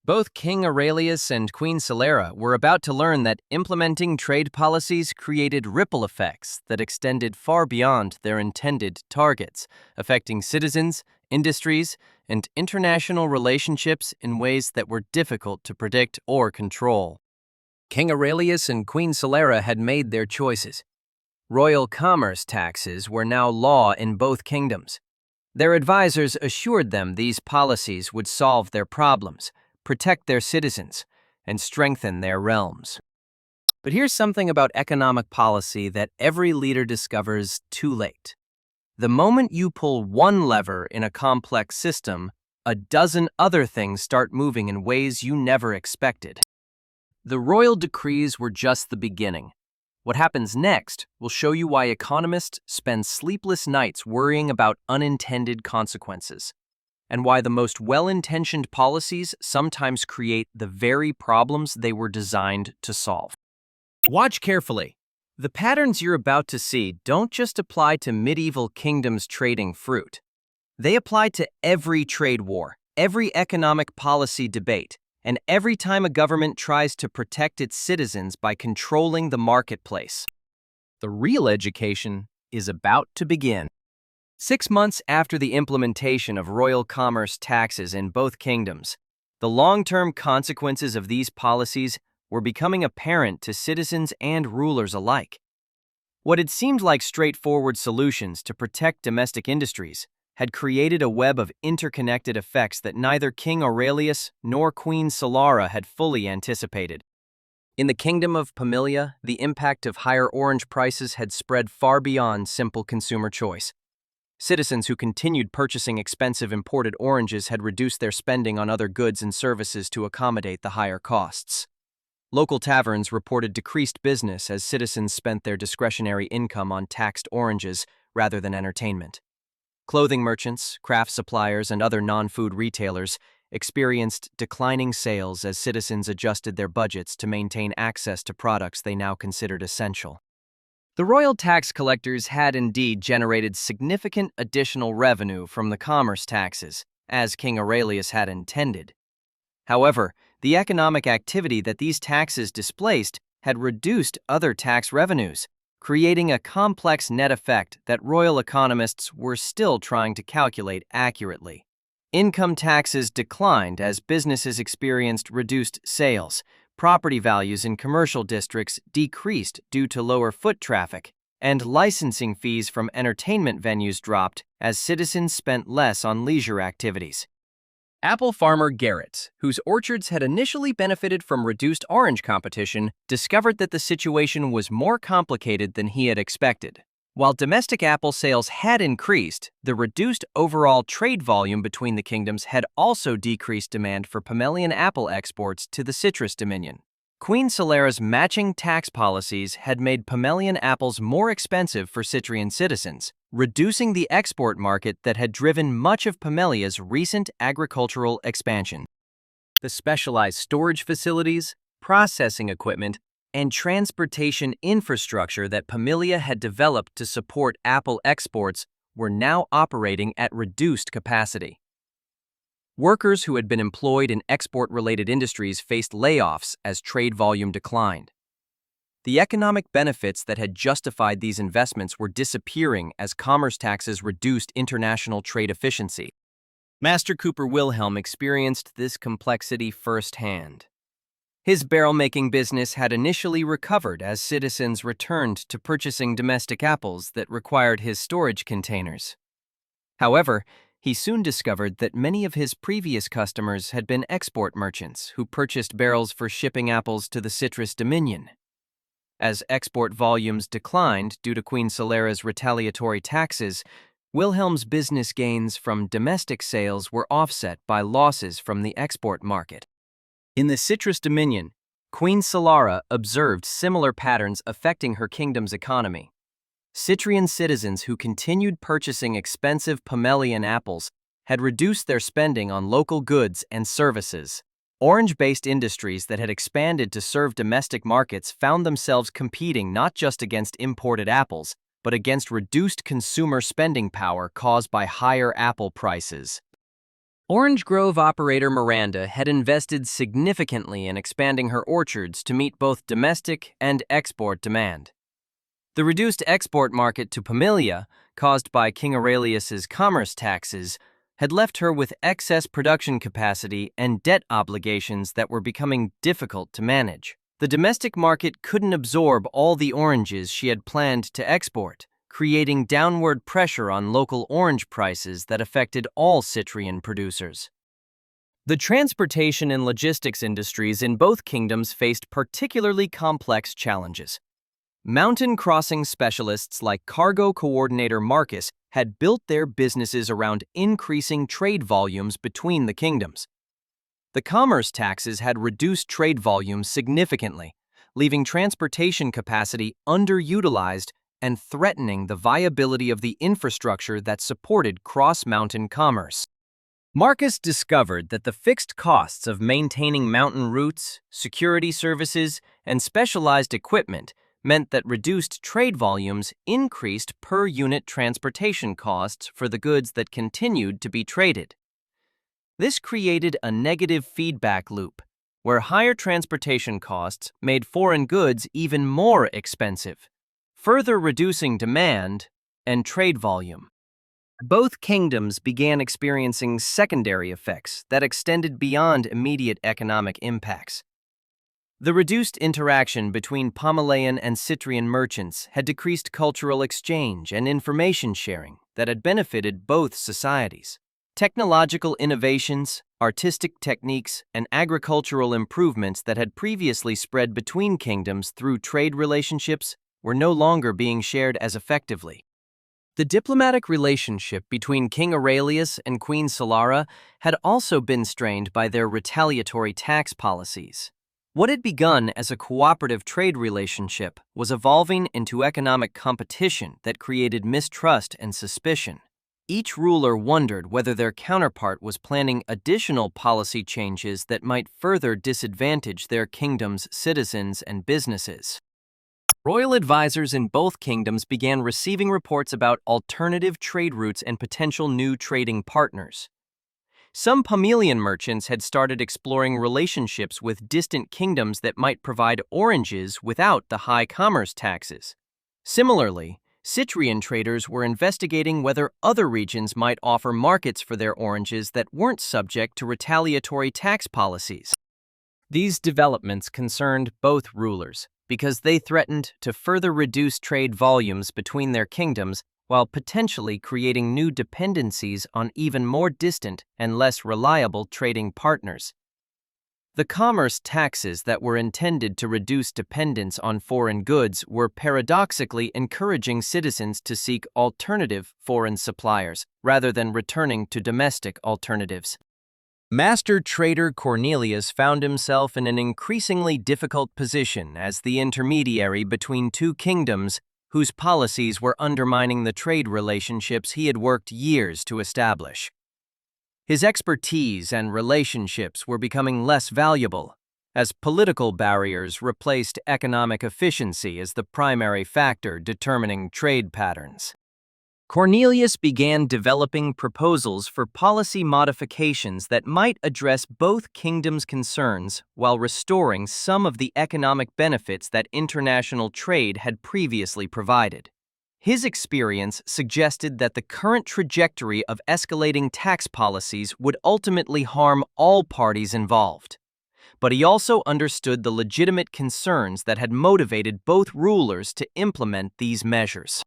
S1: Both King Aurelius and Queen Solera were about to learn that implementing trade policies created ripple effects that extended far beyond their intended targets, affecting citizens, industries, and international relationships in ways that were difficult to predict or control. King Aurelius and Queen Solera had made their choices. Royal commerce taxes were now law in both kingdoms. Their advisors assured them these policies would solve their problems, protect their citizens, and strengthen their realms. But here's something about economic policy that every leader discovers too late. The moment you pull one lever in a complex system, a dozen other things start moving in ways you never expected. The royal decrees were just the beginning. What happens next will show you why economists spend sleepless nights worrying about unintended consequences, and why the most well-intentioned policies sometimes create the very problems they were designed to solve. Watch carefully. The patterns you're about to see don't just apply to medieval kingdoms trading fruit. They apply to every trade war, every economic policy debate, and every time a government tries to protect its citizens by controlling the marketplace. The real education is about to begin. 6 months after the implementation of royal commerce taxes in both kingdoms, the long-term consequences of these policies were becoming apparent to citizens and rulers alike. What had seemed like straightforward solutions to protect domestic industries had created a web of interconnected effects that neither King Aurelius nor Queen Solera had fully anticipated. In the kingdom of Pamilia, the impact of higher orange prices had spread far beyond simple consumer choice. Citizens who continued purchasing expensive imported oranges had reduced their spending on other goods and services to accommodate the higher costs. Local taverns reported decreased business as citizens spent their discretionary income on taxed oranges rather than entertainment. Clothing merchants, craft suppliers, and other non-food retailers experienced declining sales as citizens adjusted their budgets to maintain access to products they now considered essential. The royal tax collectors had indeed generated significant additional revenue from the commerce taxes, as King Aurelius had intended. However, the economic activity that these taxes displaced had reduced other tax revenues, creating a complex net effect that royal economists were still trying to calculate accurately. Income taxes declined as businesses experienced reduced sales. Property values in commercial districts decreased due to lower foot traffic, and licensing fees from entertainment venues dropped as citizens spent less on leisure activities. Apple farmer Garrett, whose orchards had initially benefited from reduced orange competition, discovered that the situation was more complicated than he had expected. While domestic apple sales had increased, the reduced overall trade volume between the kingdoms had also decreased demand for Pamelian apple exports to the citrus dominion. Queen Solera's matching tax policies had made Pamelian apples more expensive for Citrian citizens, reducing the export market that had driven much of Pamelia's recent agricultural expansion. The specialized storage facilities, processing equipment, and transportation infrastructure that Pamilia had developed to support apple exports were now operating at reduced capacity. Workers who had been employed in export-related industries faced layoffs as trade volume declined. The economic benefits that had justified these investments were disappearing as commerce taxes reduced international trade efficiency. Master Cooper Wilhelm experienced this complexity firsthand. His barrel-making business had initially recovered as citizens returned to purchasing domestic apples that required his storage containers. However, he soon discovered that many of his previous customers had been export merchants who purchased barrels for shipping apples to the citrus dominion. As export volumes declined due to Queen Solera's retaliatory taxes, Wilhelm's business gains from domestic sales were offset by losses from the export market. In the citrus dominion, Queen Solara observed similar patterns affecting her kingdom's economy. Citrian citizens who continued purchasing expensive Pomelian apples had reduced their spending on local goods and services. Orange-based industries that had expanded to serve domestic markets found themselves competing not just against imported apples, but against reduced consumer spending power caused by higher apple prices. Orange Grove operator Miranda had invested significantly in expanding her orchards to meet both domestic and export demand. The reduced export market to Pomelia, caused by King Aurelius's commerce taxes, had left her with excess production capacity and debt obligations that were becoming difficult to manage. The domestic market couldn't absorb all the oranges she had planned to export, creating downward pressure on local orange prices that affected all Citrian producers. The transportation and logistics industries in both kingdoms faced particularly complex challenges. Mountain crossing specialists like cargo coordinator Marcus had built their businesses around increasing trade volumes between the kingdoms. The commerce taxes had reduced trade volumes significantly, leaving transportation capacity underutilized and threatening the viability of the infrastructure that supported cross-mountain commerce. Marcus discovered that the fixed costs of maintaining mountain routes, security services, and specialized equipment meant that reduced trade volumes increased per-unit transportation costs for the goods that continued to be traded. This created a negative feedback loop, where higher transportation costs made foreign goods even more expensive, further reducing demand and trade volume. Both kingdoms began experiencing secondary effects that extended beyond immediate economic impacts. The reduced interaction between Pomelaean and Citrian merchants had decreased cultural exchange and information sharing that had benefited both societies. Technological innovations, artistic techniques, and agricultural improvements that had previously spread between kingdoms through trade relationships were no longer being shared as effectively. The diplomatic relationship between King Aurelius and Queen Solara had also been strained by their retaliatory tax policies. What had begun as a cooperative trade relationship was evolving into economic competition that created mistrust and suspicion. Each ruler wondered whether their counterpart was planning additional policy changes that might further disadvantage their kingdom's citizens and businesses. Royal advisors in both kingdoms began receiving reports about alternative trade routes and potential new trading partners. Some Pomelian merchants had started exploring relationships with distant kingdoms that might provide oranges without the high commerce taxes. Similarly, Citrian traders were investigating whether other regions might offer markets for their oranges that weren't subject to retaliatory tax policies. These developments concerned both rulers because they threatened to further reduce trade volumes between their kingdoms while potentially creating new dependencies on even more distant and less reliable trading partners. The commerce taxes that were intended to reduce dependence on foreign goods were paradoxically encouraging citizens to seek alternative foreign suppliers rather than returning to domestic alternatives. Master trader Cornelius found himself in an increasingly difficult position as the intermediary between two kingdoms whose policies were undermining the trade relationships he had worked years to establish. His expertise and relationships were becoming less valuable, as political barriers replaced economic efficiency as the primary factor determining trade patterns. Cornelius began developing proposals for policy modifications that might address both kingdoms' concerns while restoring some of the economic benefits that international trade had previously provided. His experience suggested that the current trajectory of escalating tax policies would ultimately harm all parties involved. But he also understood the legitimate concerns that had motivated both rulers to implement these measures.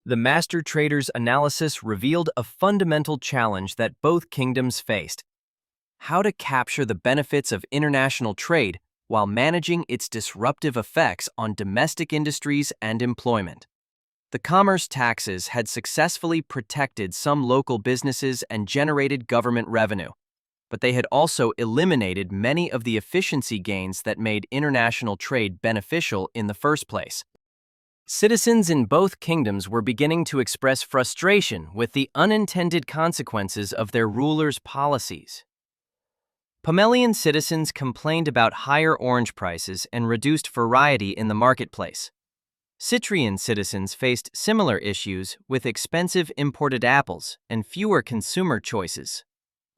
S1: The master trader's analysis revealed a fundamental challenge that both kingdoms faced: how to capture the benefits of international trade while managing its disruptive effects on domestic industries and employment. The commerce taxes had successfully protected some local businesses and generated government revenue, but they had also eliminated many of the efficiency gains that made international trade beneficial in the first place. Citizens in both kingdoms were beginning to express frustration with the unintended consequences of their rulers' policies. Pomelian citizens complained about higher orange prices and reduced variety in the marketplace. Citrian citizens faced similar issues with expensive imported apples and fewer consumer choices.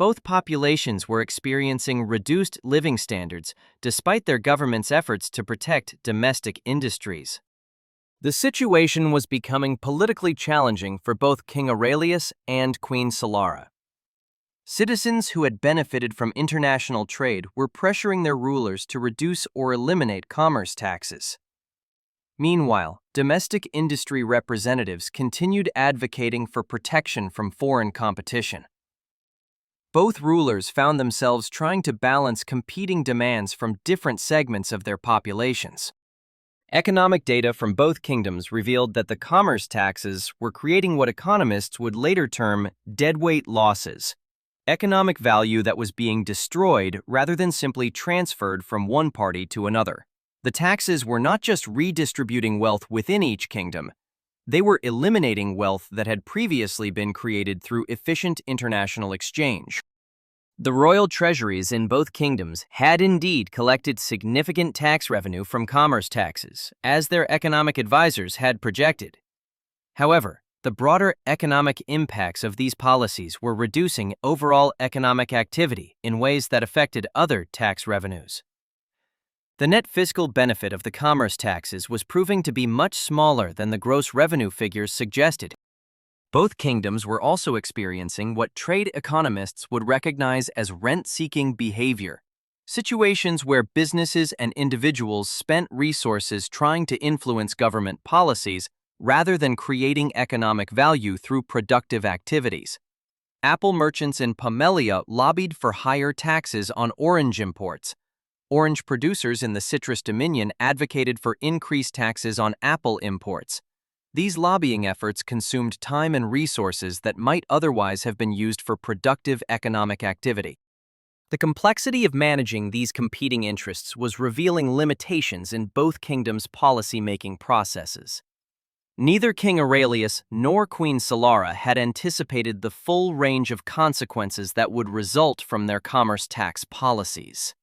S1: Both populations were experiencing reduced living standards despite their government's efforts to protect domestic industries. The situation was becoming politically challenging for both King Aurelius and Queen Solara. Citizens who had benefited from international trade were pressuring their rulers to reduce or eliminate commerce taxes. Meanwhile, domestic industry representatives continued advocating for protection from foreign competition. Both rulers found themselves trying to balance competing demands from different segments of their populations. Economic data from both kingdoms revealed that the commerce taxes were creating what economists would later term deadweight losses, economic value that was being destroyed rather than simply transferred from one party to another. The taxes were not just redistributing wealth within each kingdom, they were eliminating wealth that had previously been created through efficient international exchange. The royal treasuries in both kingdoms had indeed collected significant tax revenue from commerce taxes, as their economic advisors had projected. However, the broader economic impacts of these policies were reducing overall economic activity in ways that affected other tax revenues. The net fiscal benefit of the commerce taxes was proving to be much smaller than the gross revenue figures suggested. Both kingdoms were also experiencing what trade economists would recognize as rent-seeking behavior, situations where businesses and individuals spent resources trying to influence government policies rather than creating economic value through productive activities. Apple merchants in Pomelia lobbied for higher taxes on orange imports. Orange producers in the Citrus Dominion advocated for increased taxes on apple imports. These lobbying efforts consumed time and resources that might otherwise have been used for productive economic activity. The complexity of managing these competing interests was revealing limitations in both kingdoms' policy-making processes. Neither King Aurelius nor Queen Solara had anticipated the full range of consequences that would result from their commerce tax policies.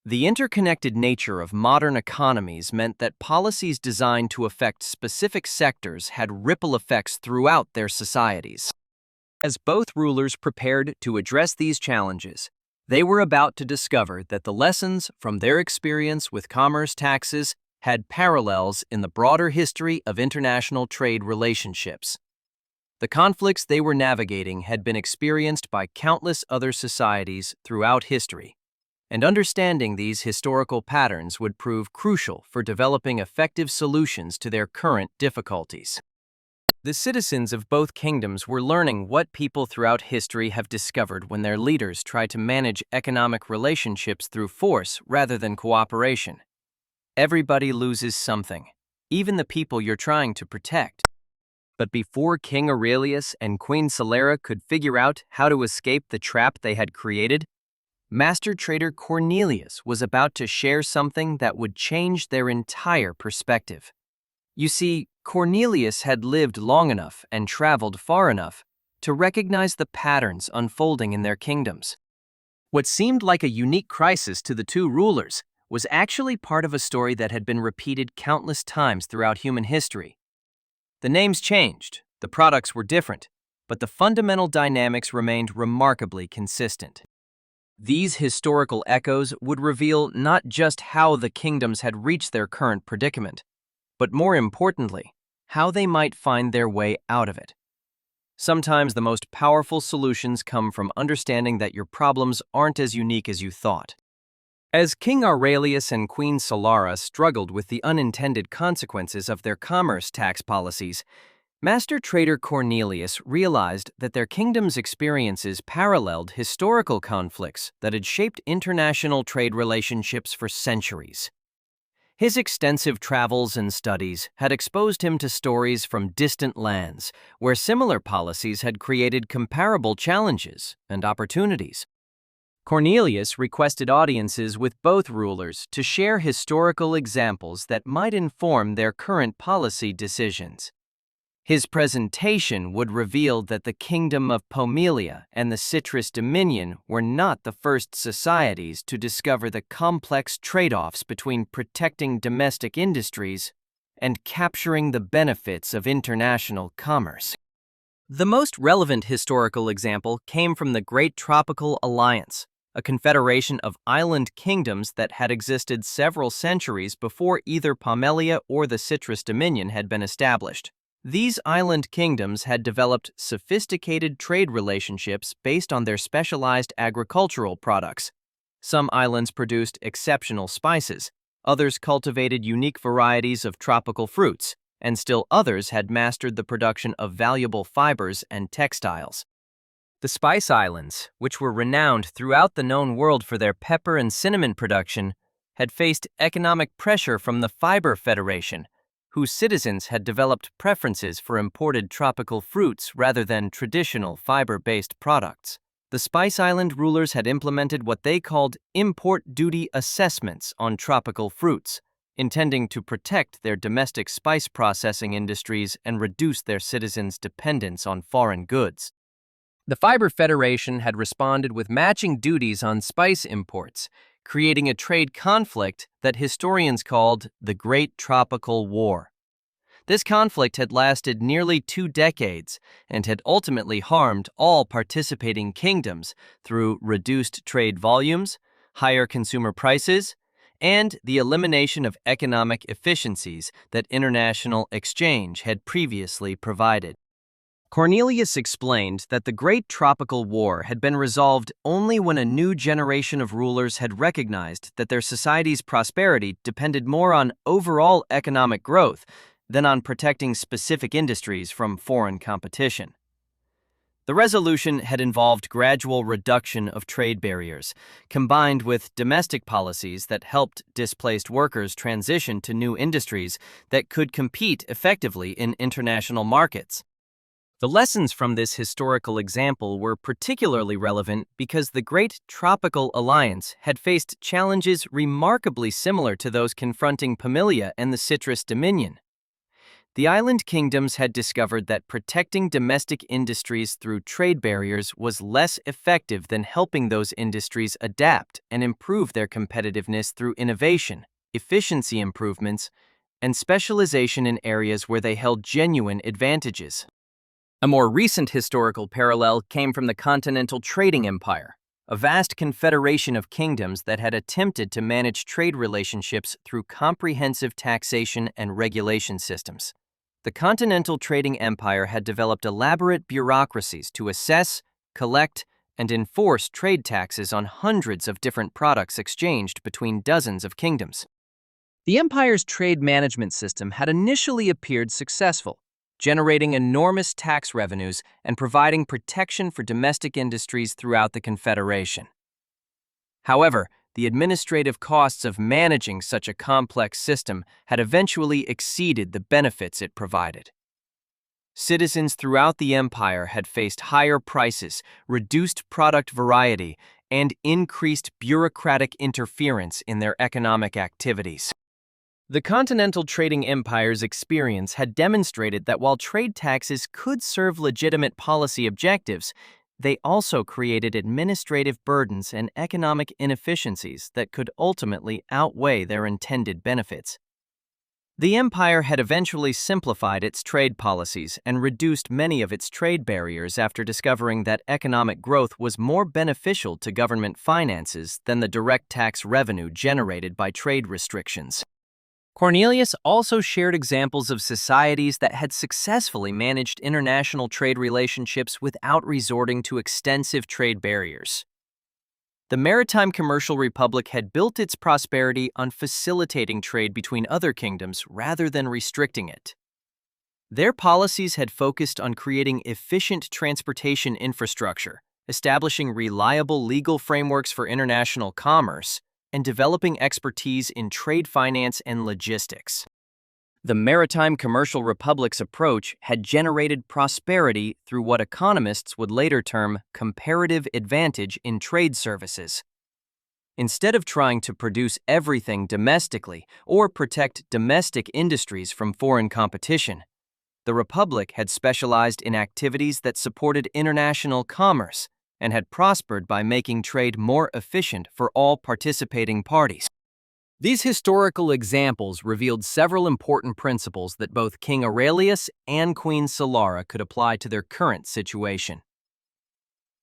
S1: The interconnected nature of modern economies meant that policies designed to affect specific sectors had ripple effects throughout their societies. As both rulers prepared to address these challenges, they were about to discover that the lessons from their experience with commerce taxes had parallels in the broader history of international trade relationships. The conflicts they were navigating had been experienced by countless other societies throughout history, and understanding these historical patterns would prove crucial for developing effective solutions to their current difficulties. The citizens of both kingdoms were learning what people throughout history have discovered when their leaders try to manage economic relationships through force rather than cooperation. Everybody loses something, even the people you're trying to protect. But before King Aurelius and Queen Solara could figure out how to escape the trap they had created, Master Trader Cornelius was about to share something that would change their entire perspective. You see, Cornelius had lived long enough and traveled far enough to recognize the patterns unfolding in their kingdoms. What seemed like a unique crisis to the two rulers was actually part of a story that had been repeated countless times throughout human history. The names changed, the products were different, but the fundamental dynamics remained remarkably consistent. These historical echoes would reveal not just how the kingdoms had reached their current predicament, but more importantly, how they might find their way out of it. Sometimes the most powerful solutions come from understanding that your problems aren't as unique as you thought. As King Aurelius and Queen Solara struggled with the unintended consequences of their commerce tax policies, Master trader Cornelius realized that their kingdom's experiences paralleled historical conflicts that had shaped international trade relationships for centuries. His extensive travels and studies had exposed him to stories from distant lands where similar policies had created comparable challenges and opportunities. Cornelius requested audiences with both rulers to share historical examples that might inform their current policy decisions. His presentation would reveal that the Kingdom of Pomelia and the Citrus Dominion were not the first societies to discover the complex trade-offs between protecting domestic industries and capturing the benefits of international commerce. The most relevant historical example came from the Great Tropical Alliance, a confederation of island kingdoms that had existed several centuries before either Pomelia or the Citrus Dominion had been established. These island kingdoms had developed sophisticated trade relationships based on their specialized agricultural products. Some islands produced exceptional spices, others cultivated unique varieties of tropical fruits, and still others had mastered the production of valuable fibers and textiles. The Spice Islands, which were renowned throughout the known world for their pepper and cinnamon production, had faced economic pressure from the Fiber Federation, whose citizens had developed preferences for imported tropical fruits rather than traditional fiber-based products. The Spice Island rulers had implemented what they called import duty assessments on tropical fruits, intending to protect their domestic spice processing industries and reduce their citizens' dependence on foreign goods. The Fiber Federation had responded with matching duties on spice imports, creating a trade conflict that historians called the Great Tropical War. This conflict had lasted nearly 2 decades and had ultimately harmed all participating kingdoms through reduced trade volumes, higher consumer prices, and the elimination of economic efficiencies that international exchange had previously provided. Cornelius explained that the Great Tropical War had been resolved only when a new generation of rulers had recognized that their society's prosperity depended more on overall economic growth than on protecting specific industries from foreign competition. The resolution had involved gradual reduction of trade barriers, combined with domestic policies that helped displaced workers transition to new industries that could compete effectively in international markets. The lessons from this historical example were particularly relevant because the Great Tropical Alliance had faced challenges remarkably similar to those confronting Pomelia and the Citrus Dominion. The island kingdoms had discovered that protecting domestic industries through trade barriers was less effective than helping those industries adapt and improve their competitiveness through innovation, efficiency improvements, and specialization in areas where they held genuine advantages. A more recent historical parallel came from the Continental Trading Empire, a vast confederation of kingdoms that had attempted to manage trade relationships through comprehensive taxation and regulation systems. The Continental Trading Empire had developed elaborate bureaucracies to assess, collect, and enforce trade taxes on hundreds of different products exchanged between dozens of kingdoms. The empire's trade management system had initially appeared successful, generating enormous tax revenues and providing protection for domestic industries throughout the Confederation. However, the administrative costs of managing such a complex system had eventually exceeded the benefits it provided. Citizens throughout the empire had faced higher prices, reduced product variety, and increased bureaucratic interference in their economic activities. The Continental Trading Empire's experience had demonstrated that while trade taxes could serve legitimate policy objectives, they also created administrative burdens and economic inefficiencies that could ultimately outweigh their intended benefits. The empire had eventually simplified its trade policies and reduced many of its trade barriers after discovering that economic growth was more beneficial to government finances than the direct tax revenue generated by trade restrictions. Cornelius also shared examples of societies that had successfully managed international trade relationships without resorting to extensive trade barriers. The Maritime Commercial Republic had built its prosperity on facilitating trade between other kingdoms rather than restricting it. Their policies had focused on creating efficient transportation infrastructure, establishing reliable legal frameworks for international commerce, and developing expertise in trade finance and logistics. The Maritime Commercial Republic's approach had generated prosperity through what economists would later term comparative advantage in trade services. Instead of trying to produce everything domestically or protect domestic industries from foreign competition, the Republic had specialized in activities that supported international commerce and had prospered by making trade more efficient for all participating parties. These historical examples revealed several important principles that both King Aurelius and Queen Solara could apply to their current situation.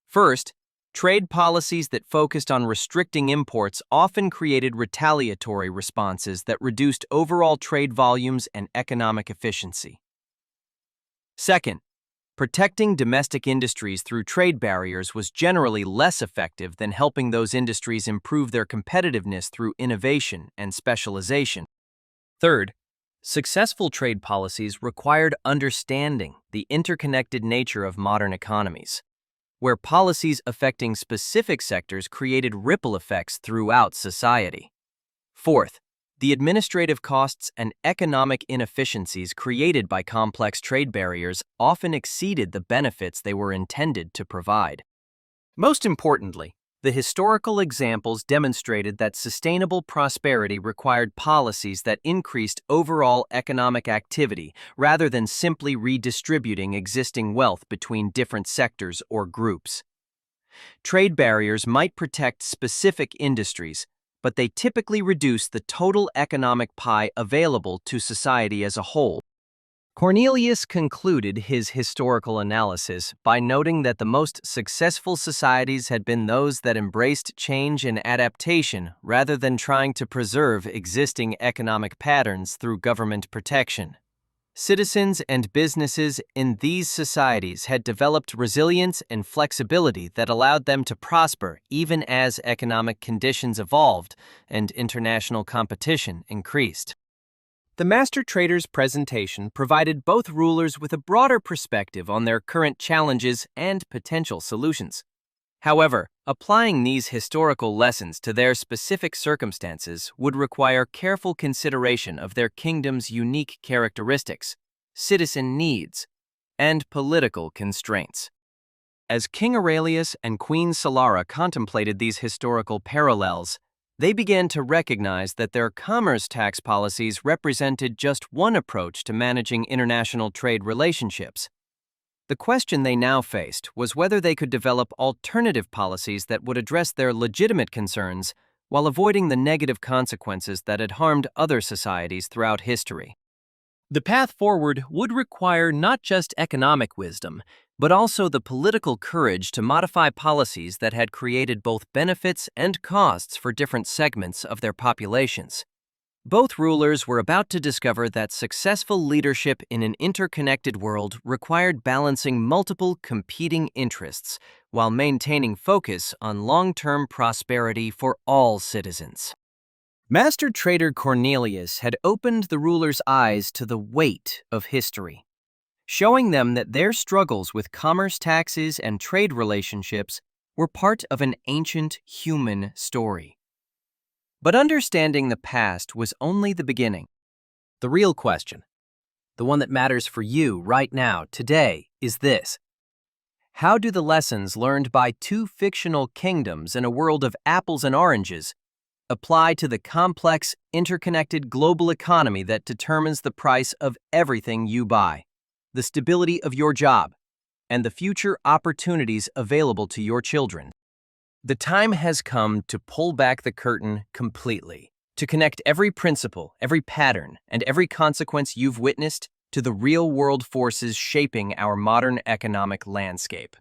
S1: First, trade policies that focused on restricting imports often created retaliatory responses that reduced overall trade volumes and economic efficiency. Second, protecting domestic industries through trade barriers was generally less effective than helping those industries improve their competitiveness through innovation and specialization. Third, successful trade policies required understanding the interconnected nature of modern economies, where policies affecting specific sectors created ripple effects throughout society. Fourth, the administrative costs and economic inefficiencies created by complex trade barriers often exceeded the benefits they were intended to provide. Most importantly, the historical examples demonstrated that sustainable prosperity required policies that increased overall economic activity rather than simply redistributing existing wealth between different sectors or groups. Trade barriers might protect specific industries, but they typically reduce the total economic pie available to society as a whole. Cornelius concluded his historical analysis by noting that the most successful societies had been those that embraced change and adaptation rather than trying to preserve existing economic patterns through government protection. Citizens and businesses in these societies had developed resilience and flexibility that allowed them to prosper even as economic conditions evolved and international competition increased. The Master Trader's presentation provided both rulers with a broader perspective on their current challenges and potential solutions. However, applying these historical lessons to their specific circumstances would require careful consideration of their kingdom's unique characteristics, citizen needs, and political constraints. As King Aurelius and Queen Solara contemplated these historical parallels, they began to recognize that their commerce tax policies represented just one approach to managing international trade relationships. The question they now faced was whether they could develop alternative policies that would address their legitimate concerns while avoiding the negative consequences that had harmed other societies throughout history. The path forward would require not just economic wisdom, but also the political courage to modify policies that had created both benefits and costs for different segments of their populations. Both rulers were about to discover that successful leadership in an interconnected world required balancing multiple competing interests while maintaining focus on long-term prosperity for all citizens. Master Trader Cornelius had opened the rulers' eyes to the weight of history, showing them that their struggles with commerce taxes and trade relationships were part of an ancient human story. But understanding the past was only the beginning. The real question, the one that matters for you right now, today, is this. How do the lessons learned by two fictional kingdoms in a world of apples and oranges apply to the complex, interconnected global economy that determines the price of everything you buy, the stability of your job, and the future opportunities available to your children? The time has come to pull back the curtain completely, to connect every principle, every pattern, and every consequence you've witnessed to the real-world forces shaping our modern economic landscape.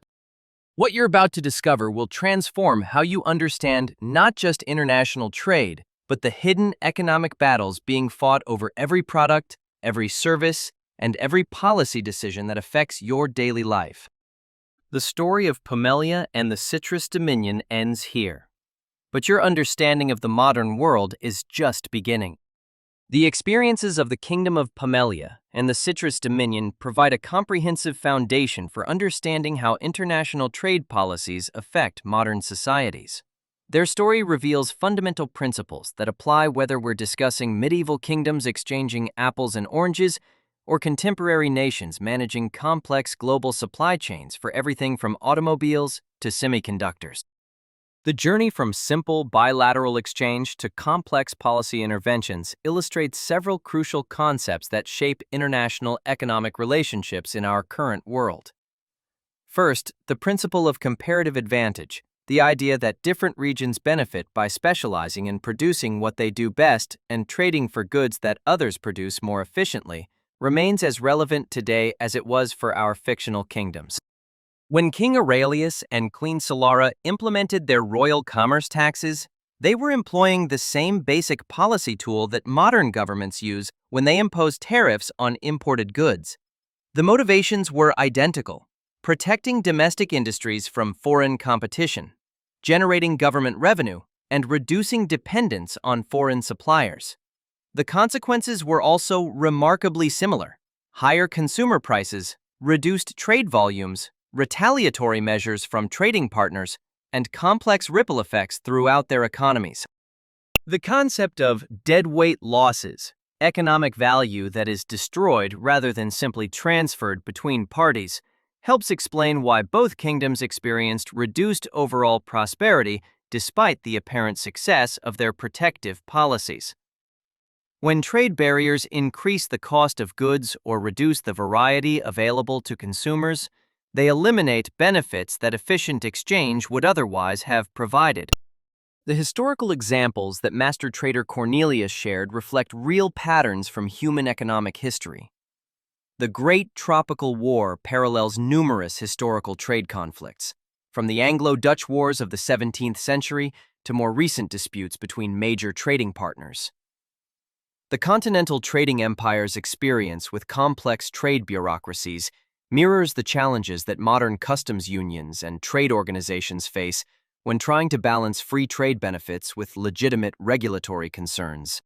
S1: What you're about to discover will transform how you understand not just international trade, but the hidden economic battles being fought over every product, every service, and every policy decision that affects your daily life. The story of Pomelia and the Citrus Dominion ends here, but your understanding of the modern world is just beginning. The experiences of the Kingdom of Pamelia and the Citrus Dominion provide a comprehensive foundation for understanding how international trade policies affect modern societies. Their story reveals fundamental principles that apply whether we're discussing medieval kingdoms exchanging apples and oranges or contemporary nations managing complex global supply chains for everything from automobiles to semiconductors. The journey from simple bilateral exchange to complex policy interventions illustrates several crucial concepts that shape international economic relationships in our current world. First, the principle of comparative advantage, the idea that different regions benefit by specializing in producing what they do best and trading for goods that others produce more efficiently, remains as relevant today as it was for our fictional kingdoms. When King Aurelius and Queen Solara implemented their royal commerce taxes, they were employing the same basic policy tool that modern governments use when they impose tariffs on imported goods. The motivations were identical: protecting domestic industries from foreign competition, generating government revenue, and reducing dependence on foreign suppliers. The consequences were also remarkably similar: higher consumer prices, reduced trade volumes, retaliatory measures from trading partners, and complex ripple effects throughout their economies. The concept of deadweight losses, economic value that is destroyed rather than simply transferred between parties, helps explain why both kingdoms experienced reduced overall prosperity despite the apparent success of their protective policies. When trade barriers increase the cost of goods or reduce the variety available to consumers, they eliminate benefits that efficient exchange would otherwise have provided. The historical examples that master trader Cornelius shared reflect real patterns from human economic history. The Great Tropical War parallels numerous historical trade conflicts, from the Anglo-Dutch Wars of the 17th century to more recent disputes between major trading partners. The continental trading empire's experience with complex trade bureaucracies mirrors the challenges that modern customs unions and trade organizations face when trying to balance free trade benefits with legitimate regulatory concerns.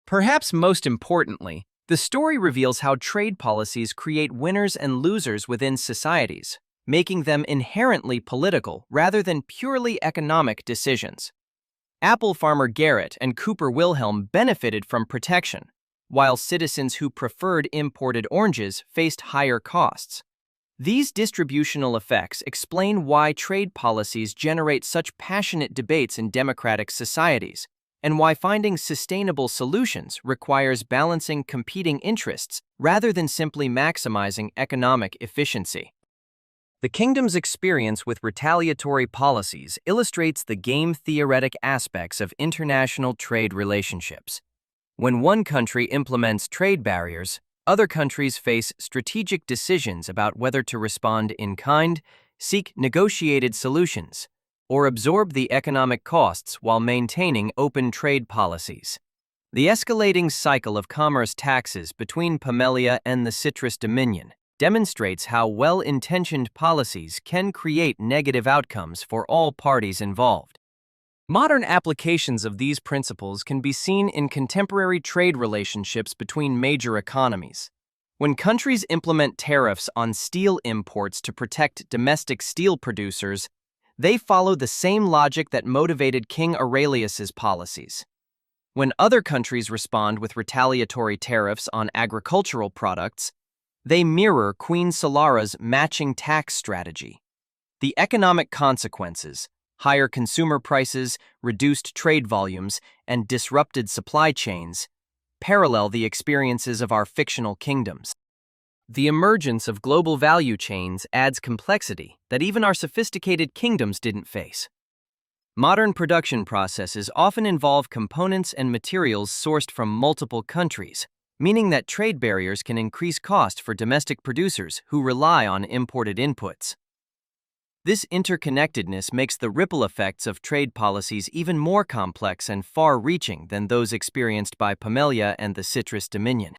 S1: Perhaps most importantly, the story reveals how trade policies create winners and losers within societies, making them inherently political rather than purely economic decisions. Apple farmer Garrett and Cooper Wilhelm benefited from protection, while citizens who preferred imported oranges faced higher costs. These distributional effects explain why trade policies generate such passionate debates in democratic societies, and why finding sustainable solutions requires balancing competing interests rather than simply maximizing economic efficiency. The kingdom's experience with retaliatory policies illustrates the game-theoretic aspects of international trade relationships. When one country implements trade barriers, other countries face strategic decisions about whether to respond in kind, seek negotiated solutions, or absorb the economic costs while maintaining open trade policies. The escalating cycle of commerce taxes between Pamelia and the Citrus Dominion demonstrates how well-intentioned policies can create negative outcomes for all parties involved. Modern applications of these principles can be seen in contemporary trade relationships between major economies. When countries implement tariffs on steel imports to protect domestic steel producers, they follow the same logic that motivated King Aurelius's policies. When other countries respond with retaliatory tariffs on agricultural products, they mirror Queen Solara's matching tax strategy. The economic consequences, higher consumer prices, reduced trade volumes, and disrupted supply chains, parallel the experiences of our fictional kingdoms. The emergence of global value chains adds complexity that even our sophisticated kingdoms didn't face. Modern production processes often involve components and materials sourced from multiple countries, meaning that trade barriers can increase cost for domestic producers who rely on imported inputs. This interconnectedness makes the ripple effects of trade policies even more complex and far-reaching than those experienced by Pamelia and the Citrus Dominion.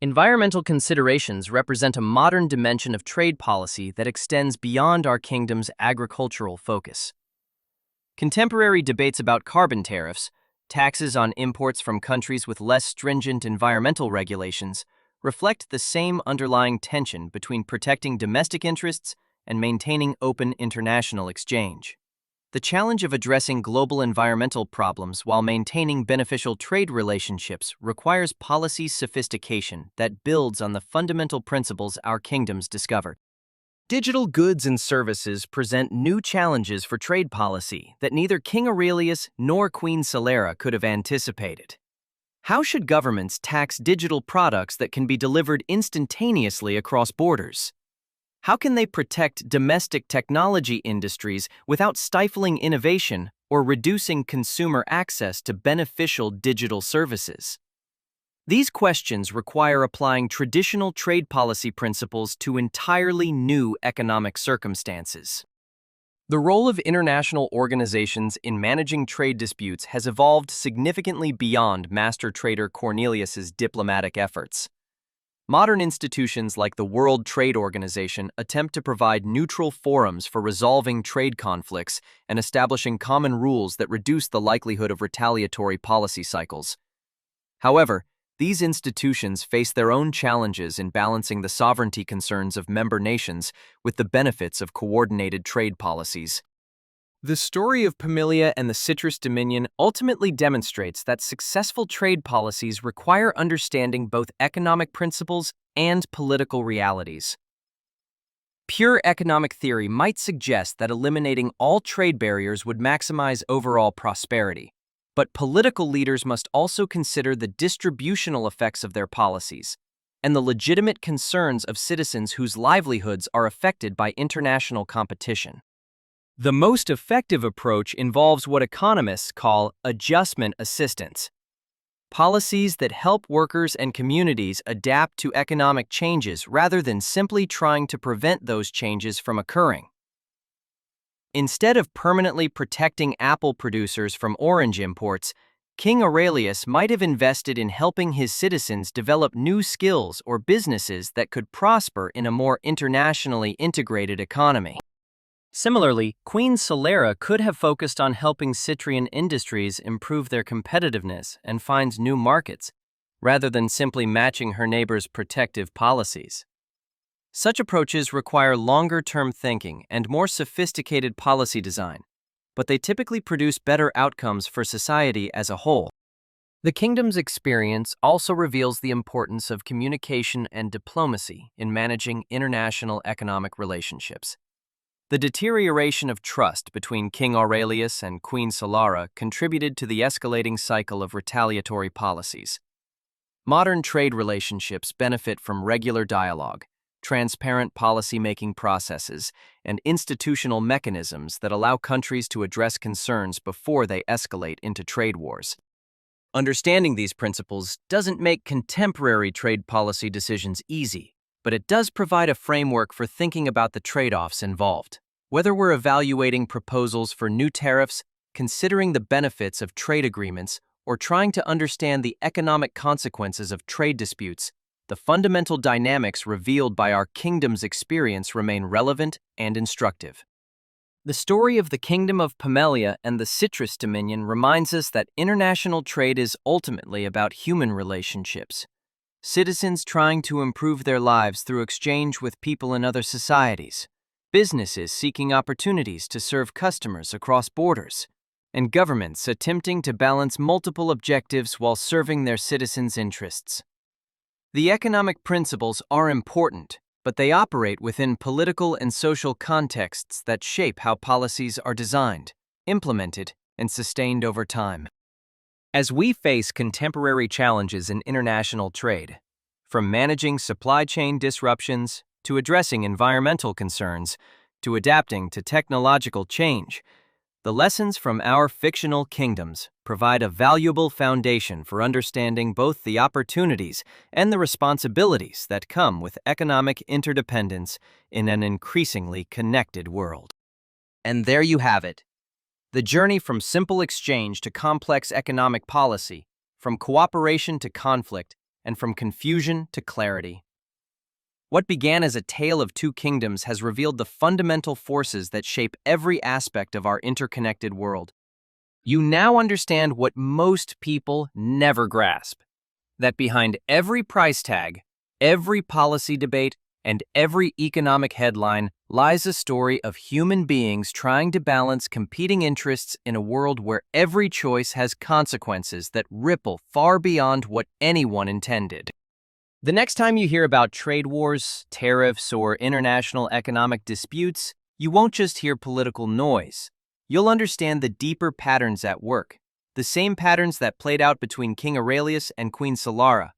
S1: Environmental considerations represent a modern dimension of trade policy that extends beyond our kingdom's agricultural focus. Contemporary debates about carbon tariffs, taxes on imports from countries with less stringent environmental regulations reflect the same underlying tension between protecting domestic interests and maintaining open international exchange. The challenge of addressing global environmental problems while maintaining beneficial trade relationships requires policy sophistication that builds on the fundamental principles our kingdoms discovered. Digital goods and services present new challenges for trade policy that neither King Aurelius nor Queen Solera could have anticipated. How should governments tax digital products that can be delivered instantaneously across borders? How can they protect domestic technology industries without stifling innovation or reducing consumer access to beneficial digital services? These questions require applying traditional trade policy principles to entirely new economic circumstances. The role of international organizations in managing trade disputes has evolved significantly beyond master trader Cornelius's diplomatic efforts. Modern institutions like the World Trade Organization attempt to provide neutral forums for resolving trade conflicts and establishing common rules that reduce the likelihood of retaliatory policy cycles. However, these institutions face their own challenges in balancing the sovereignty concerns of member nations with the benefits of coordinated trade policies. The story of Pamilia and the Citrus Dominion ultimately demonstrates that successful trade policies require understanding both economic principles and political realities. Pure economic theory might suggest that eliminating all trade barriers would maximize overall prosperity, but political leaders must also consider the distributional effects of their policies and the legitimate concerns of citizens whose livelihoods are affected by international competition. The most effective approach involves what economists call adjustment assistance, policies that help workers and communities adapt to economic changes rather than simply trying to prevent those changes from occurring. Instead of permanently protecting apple producers from orange imports, King Aurelius might have invested in helping his citizens develop new skills or businesses that could prosper in a more internationally integrated economy. Similarly, Queen Solera could have focused on helping Citrian industries improve their competitiveness and find new markets, rather than simply matching her neighbors' protective policies. Such approaches require longer-term thinking and more sophisticated policy design, but they typically produce better outcomes for society as a whole. The kingdom's experience also reveals the importance of communication and diplomacy in managing international economic relationships. The deterioration of trust between King Aurelius and Queen Solera contributed to the escalating cycle of retaliatory policies. Modern trade relationships benefit from regular dialogue, transparent policy-making processes, and institutional mechanisms that allow countries to address concerns before they escalate into trade wars. Understanding these principles doesn't make contemporary trade policy decisions easy, but it does provide a framework for thinking about the trade-offs involved. Whether we're evaluating proposals for new tariffs, considering the benefits of trade agreements, or trying to understand the economic consequences of trade disputes, the fundamental dynamics revealed by our kingdom's experience remain relevant and instructive. The story of the Kingdom of Pamilia and the Citrus Dominion reminds us that international trade is ultimately about human relationships. Citizens trying to improve their lives through exchange with people in other societies, businesses seeking opportunities to serve customers across borders, and governments attempting to balance multiple objectives while serving their citizens' interests. The economic principles are important, but they operate within political and social contexts that shape how policies are designed, implemented, and sustained over time. As we face contemporary challenges in international trade, from managing supply chain disruptions to addressing environmental concerns to adapting to technological change, the lessons from our fictional kingdoms provide a valuable foundation for understanding both the opportunities and the responsibilities that come with economic interdependence in an increasingly connected world. And there you have it. The journey from simple exchange to complex economic policy, from cooperation to conflict, and from confusion to clarity. What began as a tale of two kingdoms has revealed the fundamental forces that shape every aspect of our interconnected world. You now understand what most people never grasp: that behind every price tag, every policy debate, and every economic headline lies a story of human beings trying to balance competing interests in a world where every choice has consequences that ripple far beyond what anyone intended. The next time you hear about trade wars, tariffs, or international economic disputes, you won't just hear political noise. You'll understand the deeper patterns at work, the same patterns that played out between King Aurelius and Queen Solara,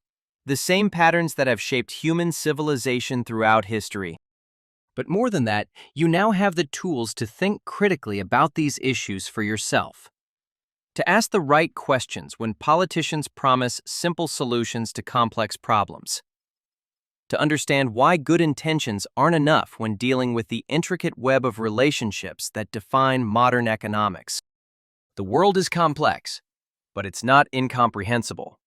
S1: the same patterns that have shaped human civilization throughout history. But more than that, you now have the tools to think critically about these issues for yourself. To ask the right questions when politicians promise simple solutions to complex problems. To understand why good intentions aren't enough when dealing with the intricate web of relationships that define modern economics. The world is complex, but it's not incomprehensible.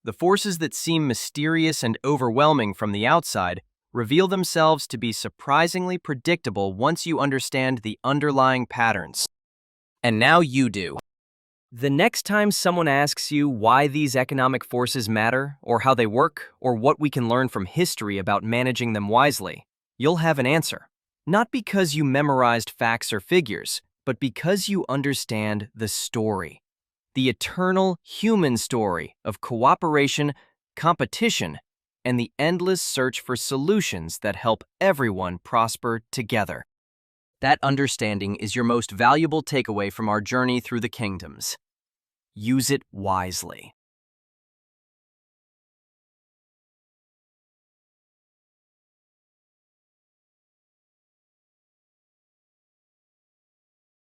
S1: The forces that seem mysterious and overwhelming from the outside reveal themselves to be surprisingly predictable once you understand the underlying patterns. And now you do. The next time someone asks you why these economic forces matter, or how they work, or what we can learn from history about managing them wisely, you'll have an answer. Not because you memorized facts or figures, but because you understand the story. The eternal human story of cooperation, competition, and the endless search for solutions that help everyone prosper together. That understanding is your most valuable takeaway from our journey through the kingdoms. Use it wisely.